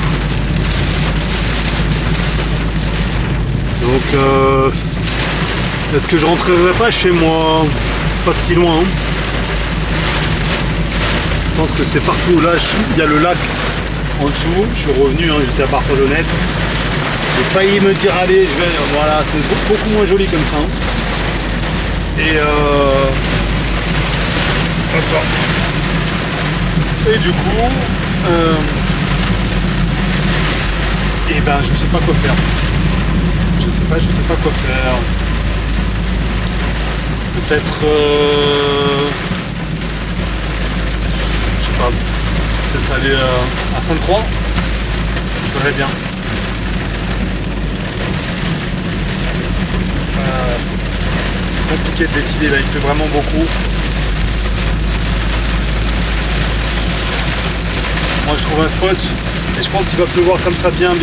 Donc est-ce que je rentrerai pas chez moi? Pas si loin. Hein. Je pense que c'est partout. Là, il y a le lac en dessous. Je suis revenu, hein, j'étais à Barcelonnette. J'ai failli me dire allez, je vais. Voilà, c'est beaucoup moins joli comme ça. Et et du coup, et ben je sais pas quoi faire. Je sais pas quoi faire. Peut-être je sais pas, peut-être aller à Sainte-Croix. Je verrais bien. C'est compliqué de décider là, il pleut vraiment beaucoup. Moi je trouve un spot et je pense qu'il va pleuvoir comme ça bien. À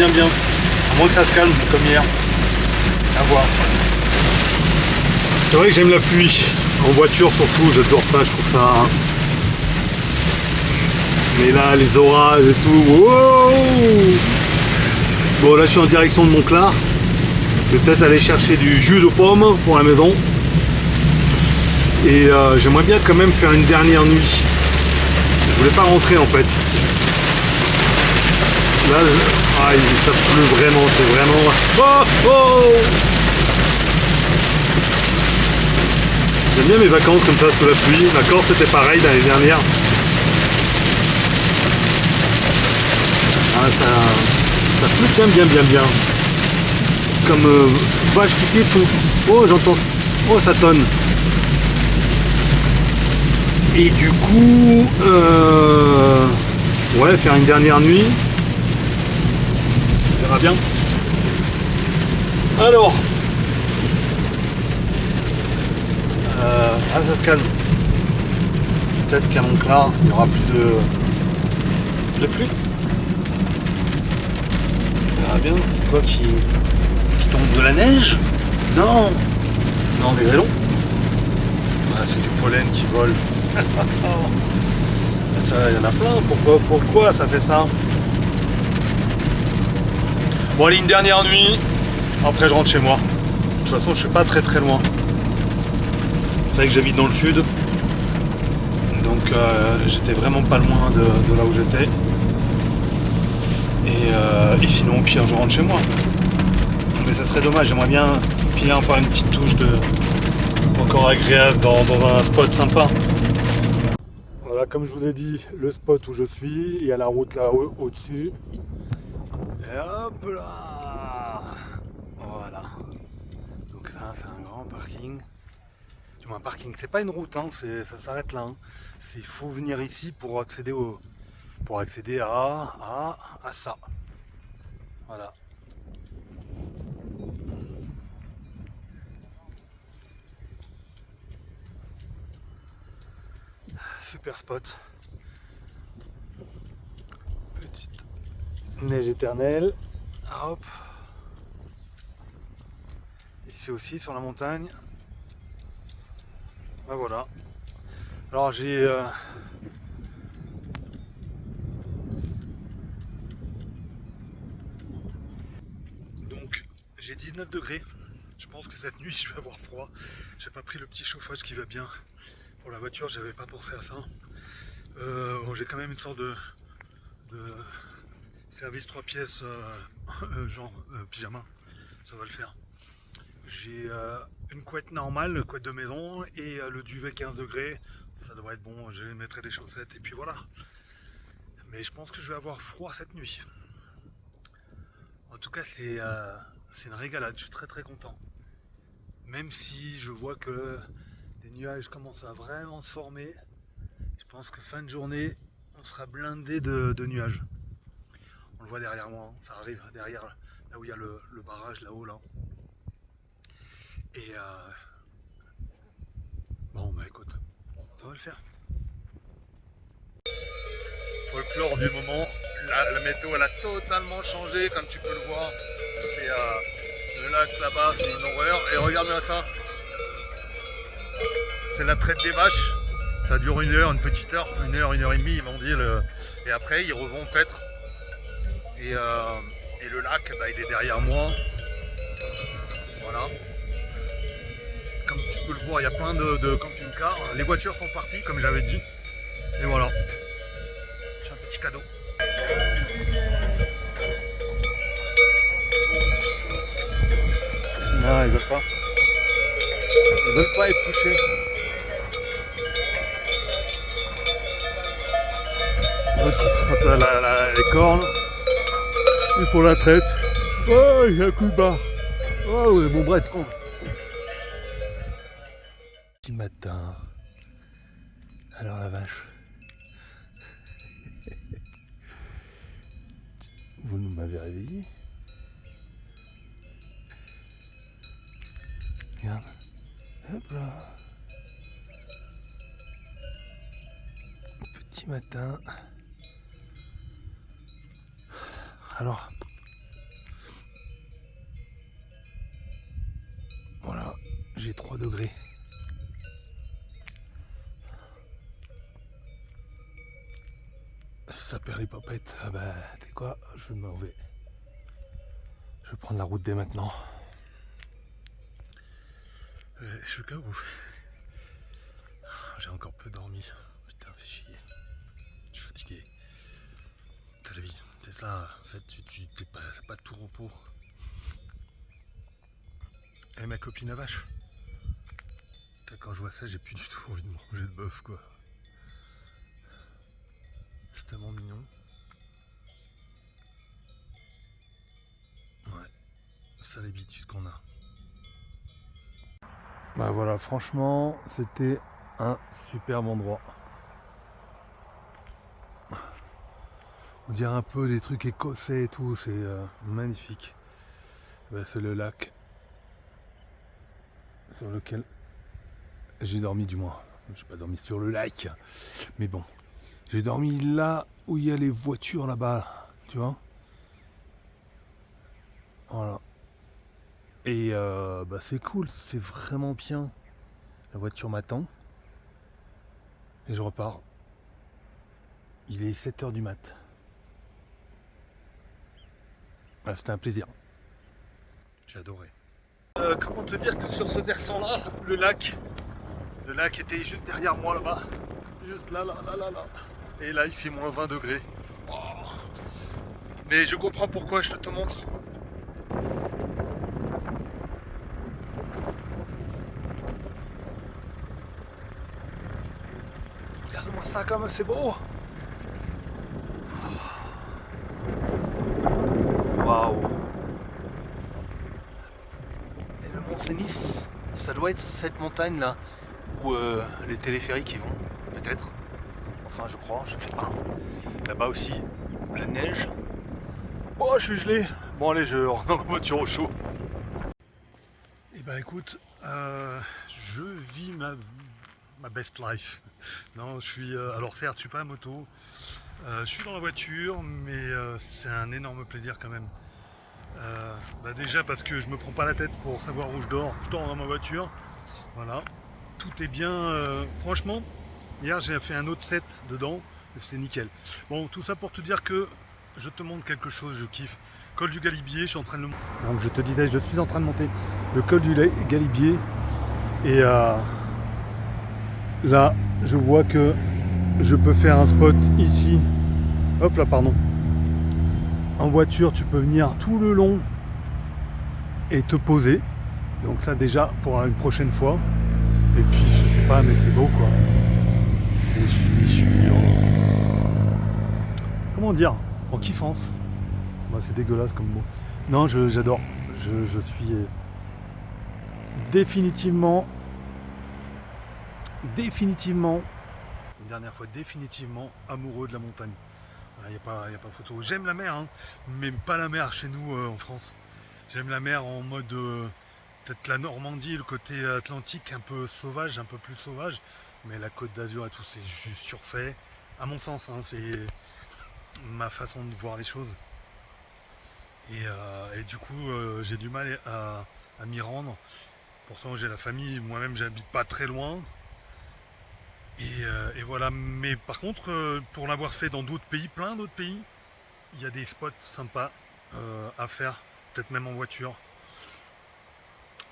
moins que ça se calme comme hier. À voir. C'est vrai que j'aime la pluie. En voiture surtout, j'adore ça, je trouve ça. Mais là, les orages et tout. Wow. Bon là je suis en direction de Montclar. Peut-être aller chercher du jus de pomme pour la maison. Et j'aimerais bien quand même faire une dernière nuit. voulais pas rentrer en fait. Là, ça pleut vraiment, c'est vraiment... Oh, oh. J'aime bien mes vacances comme ça sous la pluie. La Corse c'était pareil l'année dernière. Ah, ça pleut bien. Comme vache qui pisse. Oh, j'entends... Oh, ça tonne. Et du coup... Ouais, faire une dernière nuit. On verra bien. Alors... ça se calme. Peut-être qu'à Montclar, il n'y aura plus de pluie. On verra bien. C'est quoi qui tombe? De la neige? Non, des grêlons. Ah, c'est du pollen qui vole. Ça, il y en a plein. Pourquoi ça fait ça? Bon, allez, une dernière nuit. Après, je rentre chez moi. De toute façon, je suis pas très loin. C'est vrai que j'habite dans le sud, donc j'étais vraiment pas loin de là où j'étais. Et sinon, au pire, je rentre chez moi. Mais ça serait dommage, j'aimerais bien finir par une petite touche encore agréable dans un spot sympa. Voilà, comme je vous ai dit, le spot où je suis, il y a la route là au-dessus. Et hop là! Voilà. Donc ça, c'est un grand parking. Un parking, c'est pas une route, hein, ça s'arrête là. Hein. Il faut venir ici pour accéder à ça. Voilà. Super spot. Petite neige éternelle. Hop. Ici aussi sur la montagne. Ben voilà. Alors j'ai donc j'ai 19 degrés. Je pense que cette nuit je vais avoir froid. J'ai pas pris le petit chauffage qui va bien pour la voiture, j'avais pas pensé à ça. Bon, j'ai quand même une sorte de service 3 pièces genre pyjama, ça va le faire. J'ai une couette normale, couette de maison, et le duvet 15 degrés, ça devrait être bon, je mettrai des chaussettes et puis voilà. Mais je pense que je vais avoir froid cette nuit. En tout cas c'est une régalade, je suis très content. Même si je vois que les nuages commencent à vraiment se former, je pense que fin de journée, on sera blindé de nuages. On le voit derrière moi, hein, ça arrive derrière là où il y a le barrage là-haut là. Et bon bah écoute, ça va le faire. Folklore du moment, la météo elle a totalement changé comme tu peux le voir. C'est le lac là-bas, c'est une horreur. Et regarde-moi ça. C'est la traite des vaches. Ça dure une heure, une petite heure, une heure et demie, ils m'ont dit. Et après ils revont paître. Et le lac, bah, il est derrière moi. Voilà. Comme tu peux le voir, il y a plein de camping-cars. Les voitures sont parties, comme j'avais dit. Et voilà. C'est un petit cadeau. Non, ils veulent pas. Ils veulent pas être touchés. L'autre, il se frappe les cornes. Il faut la traite. Oh, il y a un coup de barre. Oh, oui, bon bref. Petit matin. Alors la vache. Vous m'avez réveillé. Regarde. Hop là. Petit matin. Alors. Voilà. J'ai 3 degrés. Ça perd les papettes. Ah bah, tu sais quoi, je m'en vais. Je vais prendre la route dès maintenant. Je suis KO. J'ai encore peu dormi. Putain, fais chier. Je c'est la vie. C'est ça, en fait, t'es pas, c'est pas tout repos. Et ma copine à vache. Quand je vois ça, j'ai plus du tout envie de manger de bœuf, quoi. C'est tellement mignon. Ouais, ça l'habitude qu'on a. Bah voilà, franchement, c'était un superbe endroit. On dirait un peu des trucs écossais et tout, c'est magnifique. Bah, c'est le lac sur lequel j'ai dormi, du moins. J'ai pas dormi sur le lac, mais bon. J'ai dormi là où il y a les voitures là-bas, tu vois. Voilà. Et bah c'est cool, c'est vraiment bien. La voiture m'attend. Et je repars. Il est 7h du mat. Ah, c'était un plaisir. J'ai adoré. Comment te dire que sur ce versant-là, le lac était juste derrière moi là-bas. Juste là. Et là, il fait moins 20 degrés. Oh. Mais je comprends pourquoi, je te montre. Regarde-moi ça comme c'est beau. Waouh. Et le Mont Cenis, ça doit être cette montagne là où les téléphériques y vont, peut-être. Enfin, je crois, je ne sais pas. Là-bas aussi, la neige. Oh, je suis gelé. Bon, allez, je rentre dans la voiture au chaud. Et bah écoute, je vis ma best life. Non, je suis. Alors, certes, je suis pas à moto. Je suis dans la voiture, mais c'est un énorme plaisir quand même. Bah déjà parce que je me prends pas la tête pour savoir où je dors. Je dors dans ma voiture. Voilà. Tout est bien. Franchement, hier j'ai fait un autre set dedans et c'était nickel. Bon, tout ça pour te dire que je te montre quelque chose, je kiffe. Col du Galibier, je suis en train de le monter. Donc je te disais, je suis en train de monter le col du Galibier. Et là, je vois que je peux faire un spot ici. Hop là, pardon. En voiture, tu peux venir tout le long et te poser. Donc ça déjà pour une prochaine fois. Et puis je sais pas, mais c'est beau quoi. Je suis comment dire, en kiffance. Bah, c'est dégueulasse comme mot. Non, j'adore. Je suis définitivement, une dernière fois, définitivement amoureux de la montagne. Il n'y a pas photo. J'aime la mer, hein, mais pas la mer chez nous en France. J'aime la mer en mode peut-être la Normandie, le côté atlantique, un peu sauvage, un peu plus sauvage. Mais la Côte d'Azur et tout, c'est juste surfait. À mon sens, hein, c'est ma façon de voir les choses. Et du coup, j'ai du mal à m'y rendre. Pourtant, j'ai la famille. Moi-même, j'habite pas très loin. Et voilà, mais par contre, pour l'avoir fait dans d'autres pays, plein d'autres pays, il y a des spots sympas à faire, peut-être même en voiture.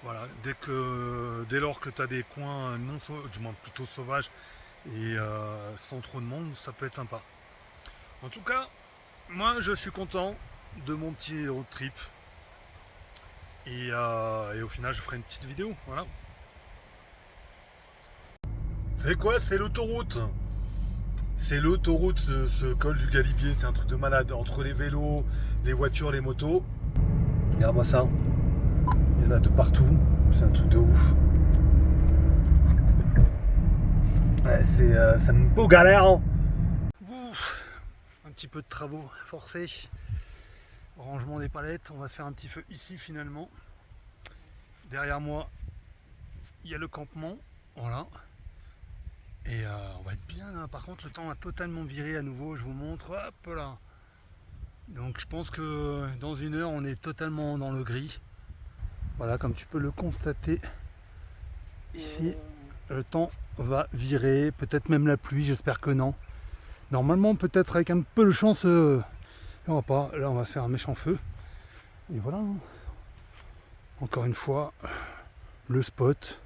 Voilà, dès lors que tu as des coins du moins plutôt sauvages et sans trop de monde, ça peut être sympa. En tout cas, moi je suis content de mon petit road trip. Et au final, je ferai une petite vidéo, voilà. C'est quoi? C'est l'autoroute. C'est l'autoroute, ce col du Galibier. C'est un truc de malade. Entre les vélos, les voitures, les motos. Regarde-moi ça. Il y en a de partout. C'est un truc de ouf. Ouais, c'est une beau galère. Hein. Ouf. Un petit peu de travaux forcés. Rangement des palettes. On va se faire un petit feu ici finalement. Derrière moi, il y a le campement. Voilà. Et on va être bien là. Par contre le temps a totalement viré à nouveau, je vous montre, hop là. Donc je pense que dans une heure on est totalement dans le gris. Voilà, comme tu peux le constater. Ici le temps va virer, peut-être même la pluie, j'espère que non. Normalement peut-être avec un peu de chance, on va pas, là on va se faire un méchant feu. Et voilà. Encore une fois, le spot.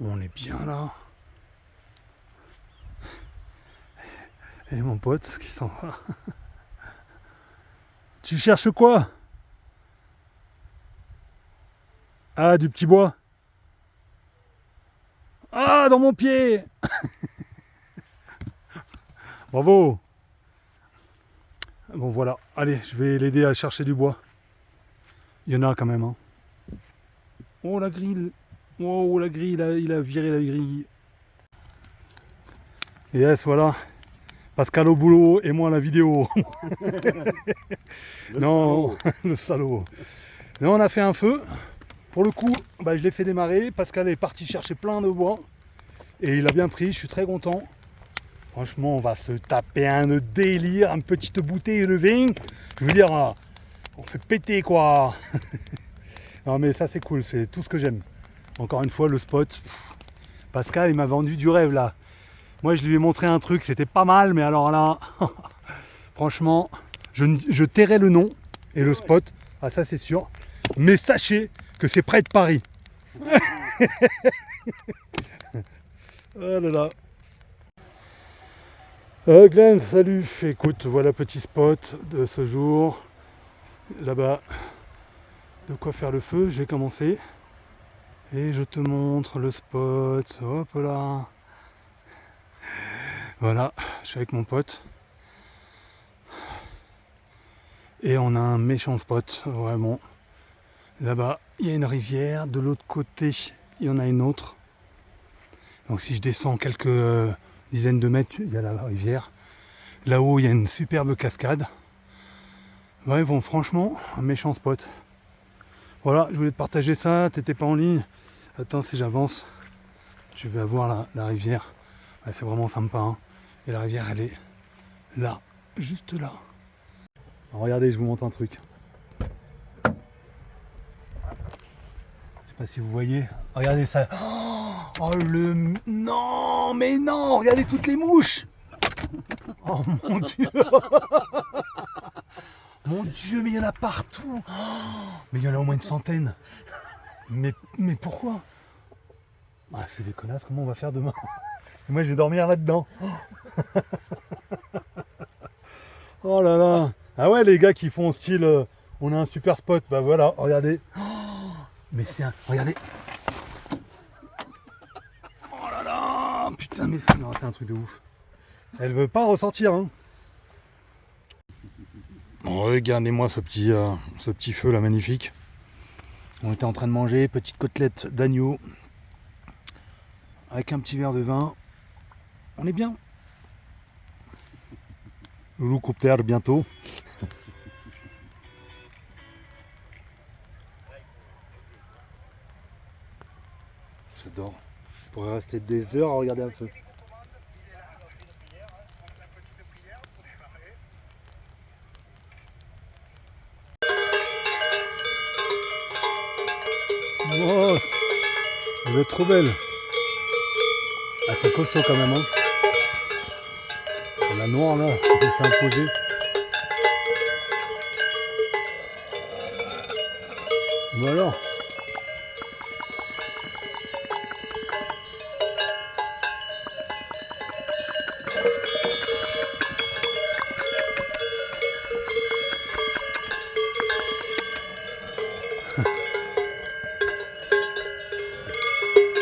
On est bien là. Et mon pote qui s'en va. Tu cherches quoi? Ah, du petit bois. Ah, dans mon pied. Bravo. Bon, voilà. Allez, je vais l'aider à chercher du bois. Il y en a quand même. Hein. Oh, la grille. Oh, la grille, il a viré la grille. Yes, voilà. Pascal au boulot et moi à la vidéo. Non, le salaud. Non, on a fait un feu. Pour le coup, bah, je l'ai fait démarrer. Pascal est parti chercher plein de bois. Et il a bien pris, je suis très content. Franchement, on va se taper un délire, une petite bouteille de vin. Je veux dire, on fait péter quoi. Non mais ça c'est cool, c'est tout ce que j'aime. Encore une fois, le spot. Pascal, il m'a vendu du rêve là. Moi, je lui ai montré un truc, c'était pas mal, mais alors là, franchement, je tairai le nom et le spot. Ah ça c'est sûr. Mais sachez que c'est près de Paris. Oh là là. Glenn, salut. Écoute, voilà petit spot de ce jour. Là-bas, de quoi faire le feu. J'ai commencé. Et je te montre le spot. Hop là. Voilà, je suis avec mon pote. Et on a un méchant spot, vraiment. Là-bas, il y a une rivière. De l'autre côté, il y en a une autre. Donc si je descends quelques dizaines de mètres, il y a la rivière. Là-haut, il y a une superbe cascade. Ouais, bon, franchement, un méchant spot. Voilà, je voulais te partager ça. T'étais pas en ligne. Attends, si j'avance, tu vas voir la rivière. Ouais, c'est vraiment sympa. Hein. Et la rivière, elle est là, juste là. Alors, regardez, je vous montre un truc. Je sais pas si vous voyez. Regardez ça. Oh le... Non, mais non. Regardez toutes les mouches. Oh mon Dieu. Mon Dieu, mais il y en a partout. Mais il y en a au moins une centaine. Mais pourquoi? Ah, c'est des connasses, comment on va faire demain? Moi, je vais dormir là-dedans. Oh là là. Ah ouais, les gars qui font style, on a un super spot. Bah voilà, regardez. Mais c'est un... Regardez. Oh là là. Putain, mais c'est un truc de ouf. Elle veut pas ressortir. Hein. Bon, regardez-moi ce petit feu là, magnifique. On était en train de manger petite côtelette d'agneau. Avec un petit verre de vin. On est bien. Loulou coupe terre bientôt. J'adore. Je pourrais rester des heures à regarder un feu. Oh, vous êtes trop belle. Ah, c'est costaud quand même. Hein. La noire là, elle s'est imposée. Voilà.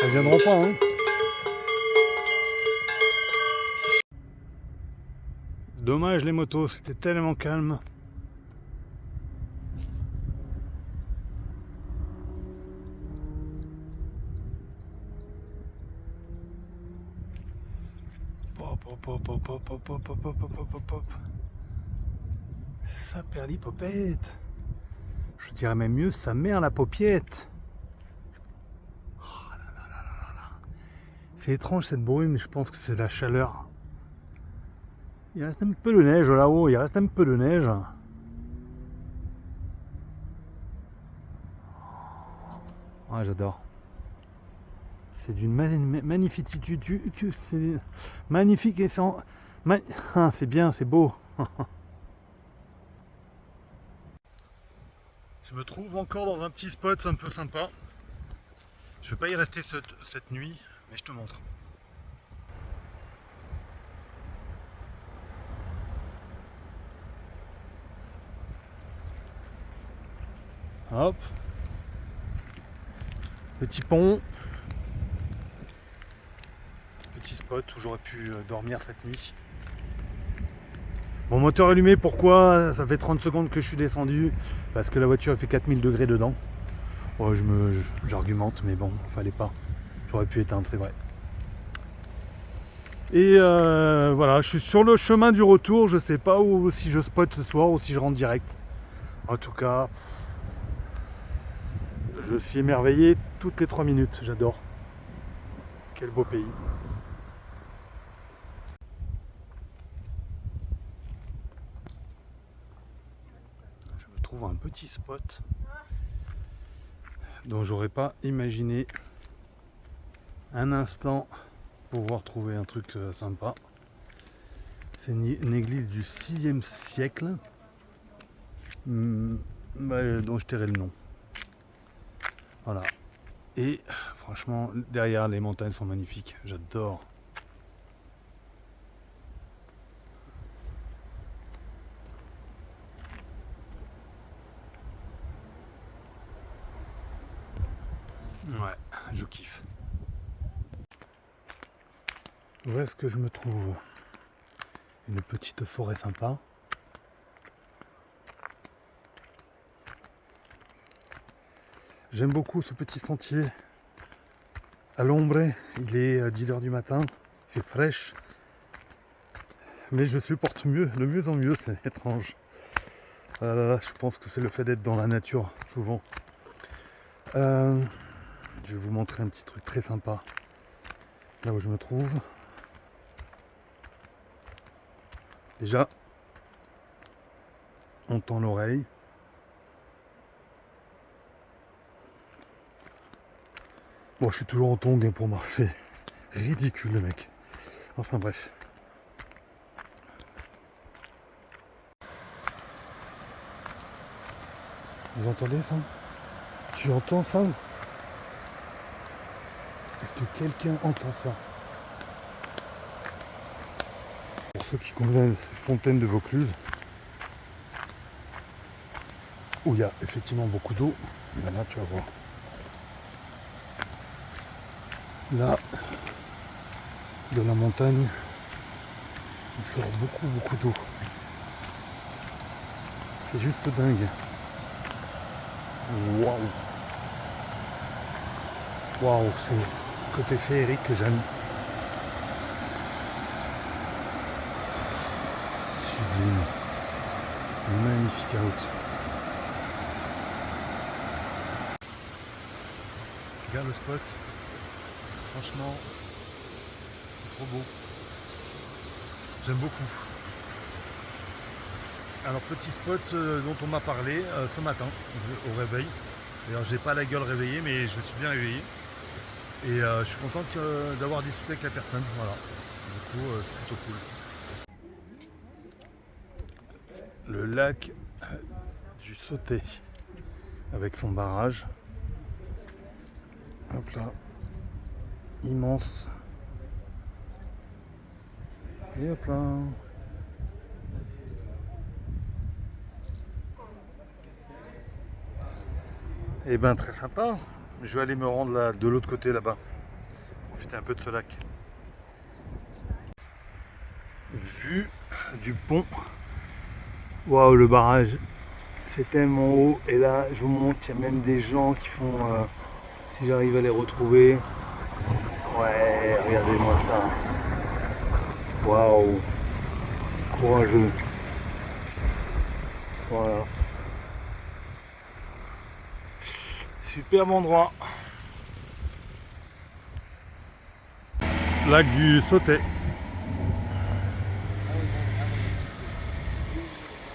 Elles viendront pas, hein. Dommage les motos, c'était tellement calme. Pop, pop, pop, pop, pop, pop, pop, pop, pop, pop, pop. Ça perlipopette. Je dirais même mieux, ça met à la paupiette. Oh là là là là là. C'est étrange cette brume, mais je pense que c'est de la chaleur. Il reste un peu de neige là-haut, il reste un peu de neige. Ouais, j'adore. C'est d'une magnifique... C'est magnifique et sans... Ah, c'est bien, c'est beau. Je me trouve encore dans un petit spot un peu sympa. Je vais pas y rester cette nuit, mais je te montre. Hop. Petit pont. Petit spot où j'aurais pu dormir cette nuit. Mon moteur allumé, pourquoi? Ça fait 30 secondes que je suis descendu. Parce que la voiture fait 4000 degrés dedans. Oh, j'argumente, mais bon, fallait pas. J'aurais pu éteindre, c'est vrai. Et voilà, je suis sur le chemin du retour. Je sais pas où, si je spot ce soir ou si je rentre direct. En tout cas, je suis émerveillé toutes les 3 minutes. J'adore. Quel beau pays. Je me trouve un petit spot dont j'aurais pas imaginé un instant pouvoir trouver un truc sympa. C'est une église du 6e siècle dont je tairai le nom. Voilà. Et franchement, derrière, les montagnes sont magnifiques. J'adore. Ouais, je kiffe. Où est-ce que je me trouve? Une petite forêt sympa. J'aime beaucoup ce petit sentier à l'ombre. Il est 10h du matin, c'est fraîche. Mais je supporte mieux, de mieux en mieux, c'est étrange. Je pense que c'est le fait d'être dans la nature, souvent. Je vais vous montrer un petit truc très sympa. Là où je me trouve. Déjà, on tend l'oreille. Bon, je suis toujours en tongs pour marcher. Ridicule le mec. Enfin bref. Vous entendez ça? Tu entends ça? Est-ce que quelqu'un entend ça? Pour ceux qui connaissent Fontaine de Vaucluse, où il y a effectivement beaucoup d'eau, ben là tu vas voir. Là, de la montagne, il sort beaucoup d'eau. C'est juste dingue. Waouh! Waouh, c'est le côté féerique que j'aime. Sublime. Magnifique route. Regarde le spot. Franchement, c'est trop beau. J'aime beaucoup. Alors petit spot dont on m'a parlé ce matin au réveil. D'ailleurs j'ai pas la gueule réveillée mais je suis bien réveillé. Et je suis content d'avoir discuté avec la personne. Voilà. Du coup c'est plutôt cool. Le lac du Sauté avec son barrage. Hop là. Immense. Et hop là. Et ben très sympa. Je vais aller me rendre là, de l'autre côté là-bas. Profiter un peu de ce lac. Vue du pont. Waouh, le barrage. C'est tellement haut. Et là, je vous montre, il y a même des gens qui font... si j'arrive à les retrouver... Ouais, regardez-moi ça. Waouh. Courageux. Voilà. Superbe endroit. Lac du Sauté.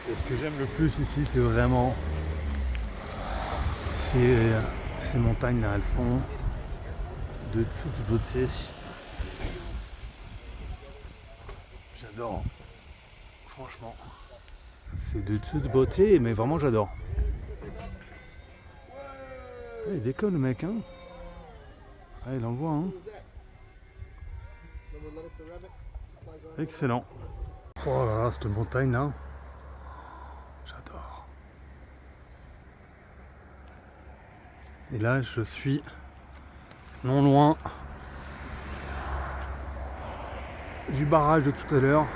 Et ce que j'aime le plus ici, c'est vraiment ces montagnes là, elles sont de toute beauté. J'adore. Franchement. C'est de toute beauté, mais vraiment j'adore. Il décolle le mec, hein. Ah, il envoie, hein. Excellent. Oh là là, cette montagne là. J'adore. Et là, je suis non loin du barrage de tout à l'heure.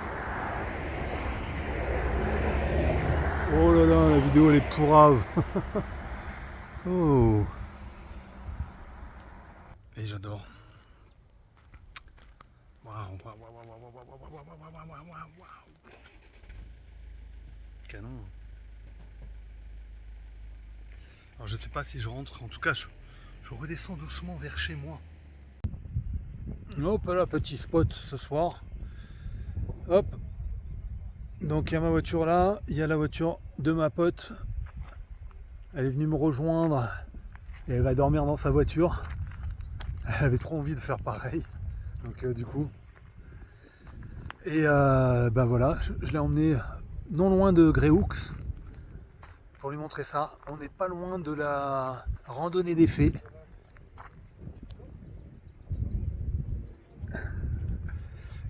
Oh là là, la vidéo elle est pourrave. Oh. Et j'adore. Waouh, canon. Alors je sais pas si je rentre, en tout cas je redescends doucement vers chez moi. Hop là, petit spot ce soir. Hop. Donc il y a ma voiture là, il y a la voiture de ma pote. Elle est venue me rejoindre et elle va dormir dans sa voiture. Elle avait trop envie de faire pareil. Donc du coup. Et ben voilà, je l'ai emmené non loin de Gréoux pour lui montrer ça. On n'est pas loin de la randonnée des fées.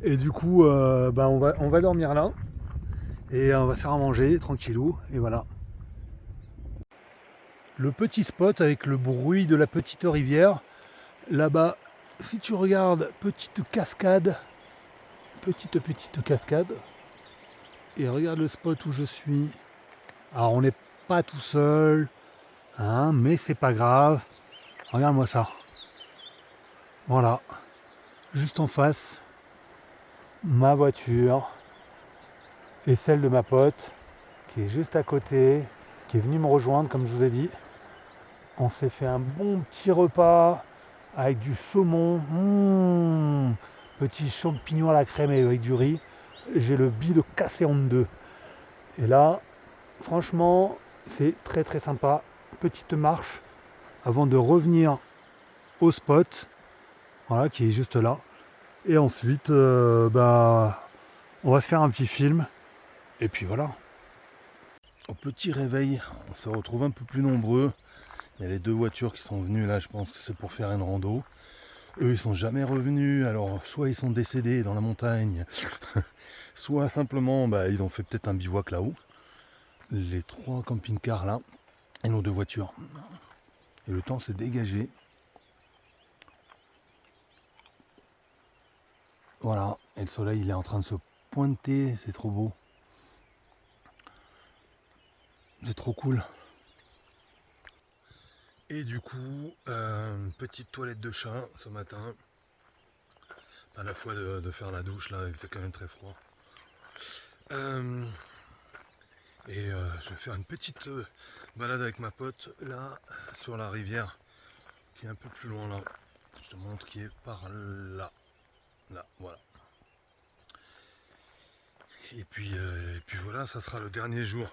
Et du coup, ben on va dormir là. Et on va se faire à manger, tranquillou. Et voilà. Le petit spot avec le bruit de la petite rivière. Là-bas, si tu regardes, petite cascade. Petite cascade. Et regarde le spot où je suis. Alors on n'est pas tout seul, hein, mais c'est pas grave. Regarde-moi ça. Voilà. Juste en face, ma voiture et celle de ma pote qui est juste à côté, qui est venue me rejoindre comme je vous ai dit. On s'est fait un bon petit repas avec du saumon, petit champignon à la crème et avec du riz. J'ai le bide cassé en deux. Et là, franchement, c'est très très sympa. Petite marche avant de revenir au spot, voilà, qui est juste là. Et ensuite, on va se faire un petit film. Et puis voilà. Au petit réveil, on se retrouve un peu plus nombreux. Il y a les deux voitures qui sont venues là, je pense que c'est pour faire une rando. Eux, ils sont jamais revenus. Alors, soit ils sont décédés dans la montagne, soit simplement, ils ont fait peut-être un bivouac là-haut. Les trois camping-cars là, et nos deux voitures. Et le temps s'est dégagé. Voilà, et le soleil il est en train de se pointer, c'est trop beau. C'est trop cool. Et du coup, petite toilette de chat ce matin. À la fois de faire la douche là, il fait quand même très froid. Et je vais faire une petite balade avec ma pote là sur la rivière qui est un peu plus loin là. Je te montre qui est par là. Là, voilà. Et puis voilà, ça sera le dernier jour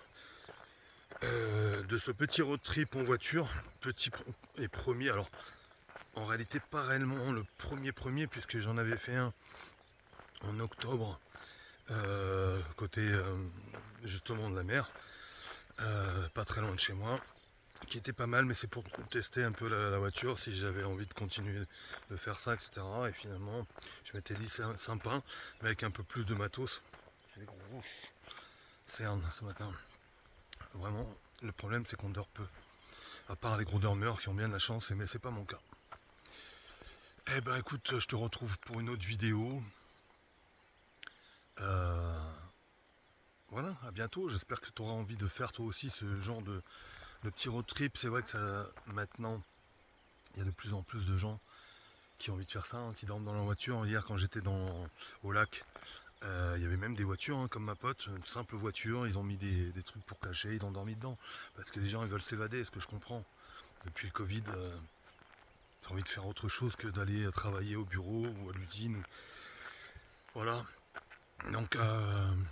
de ce petit road trip en voiture. Petit et premier, alors en réalité pas réellement le premier puisque j'en avais fait un en octobre côté justement de la mer, pas très loin de chez moi, qui était pas mal, mais c'est pour tester un peu la voiture si j'avais envie de continuer de faire ça, etc. Et finalement je m'étais dit c'est sympa mais avec un peu plus de matos. J'ai des grosses cernes ce matin. Vraiment, le problème c'est qu'on dort peu. À part les gros dormeurs qui ont bien de la chance, mais c'est pas mon cas. Eh ben écoute, je te retrouve pour une autre vidéo. Voilà, à bientôt. J'espère que tu auras envie de faire toi aussi ce genre de petit road trip. C'est vrai que ça, maintenant, il y a de plus en plus de gens qui ont envie de faire ça, hein, qui dorment dans leur voiture. Hier, quand j'étais au lac, il y avait même des voitures, hein, comme ma pote, une simple voiture. Ils ont mis des trucs pour cacher, ils ont dormi dedans. Parce que les gens, ils veulent s'évader, ce que je comprends. Depuis le Covid, t'as envie de faire autre chose que d'aller travailler au bureau ou à l'usine. Voilà. Donc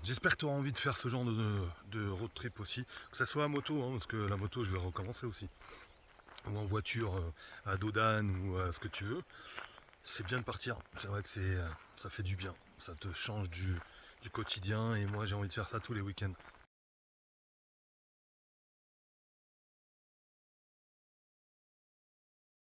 j'espère que tu auras envie de faire ce genre de road trip aussi. Que ça soit à moto, hein, parce que la moto je vais recommencer aussi. Ou en voiture à Dodane ou à ce que tu veux. C'est bien de partir. C'est vrai que ça fait du bien. Ça te change du quotidien et moi j'ai envie de faire ça tous les week-ends.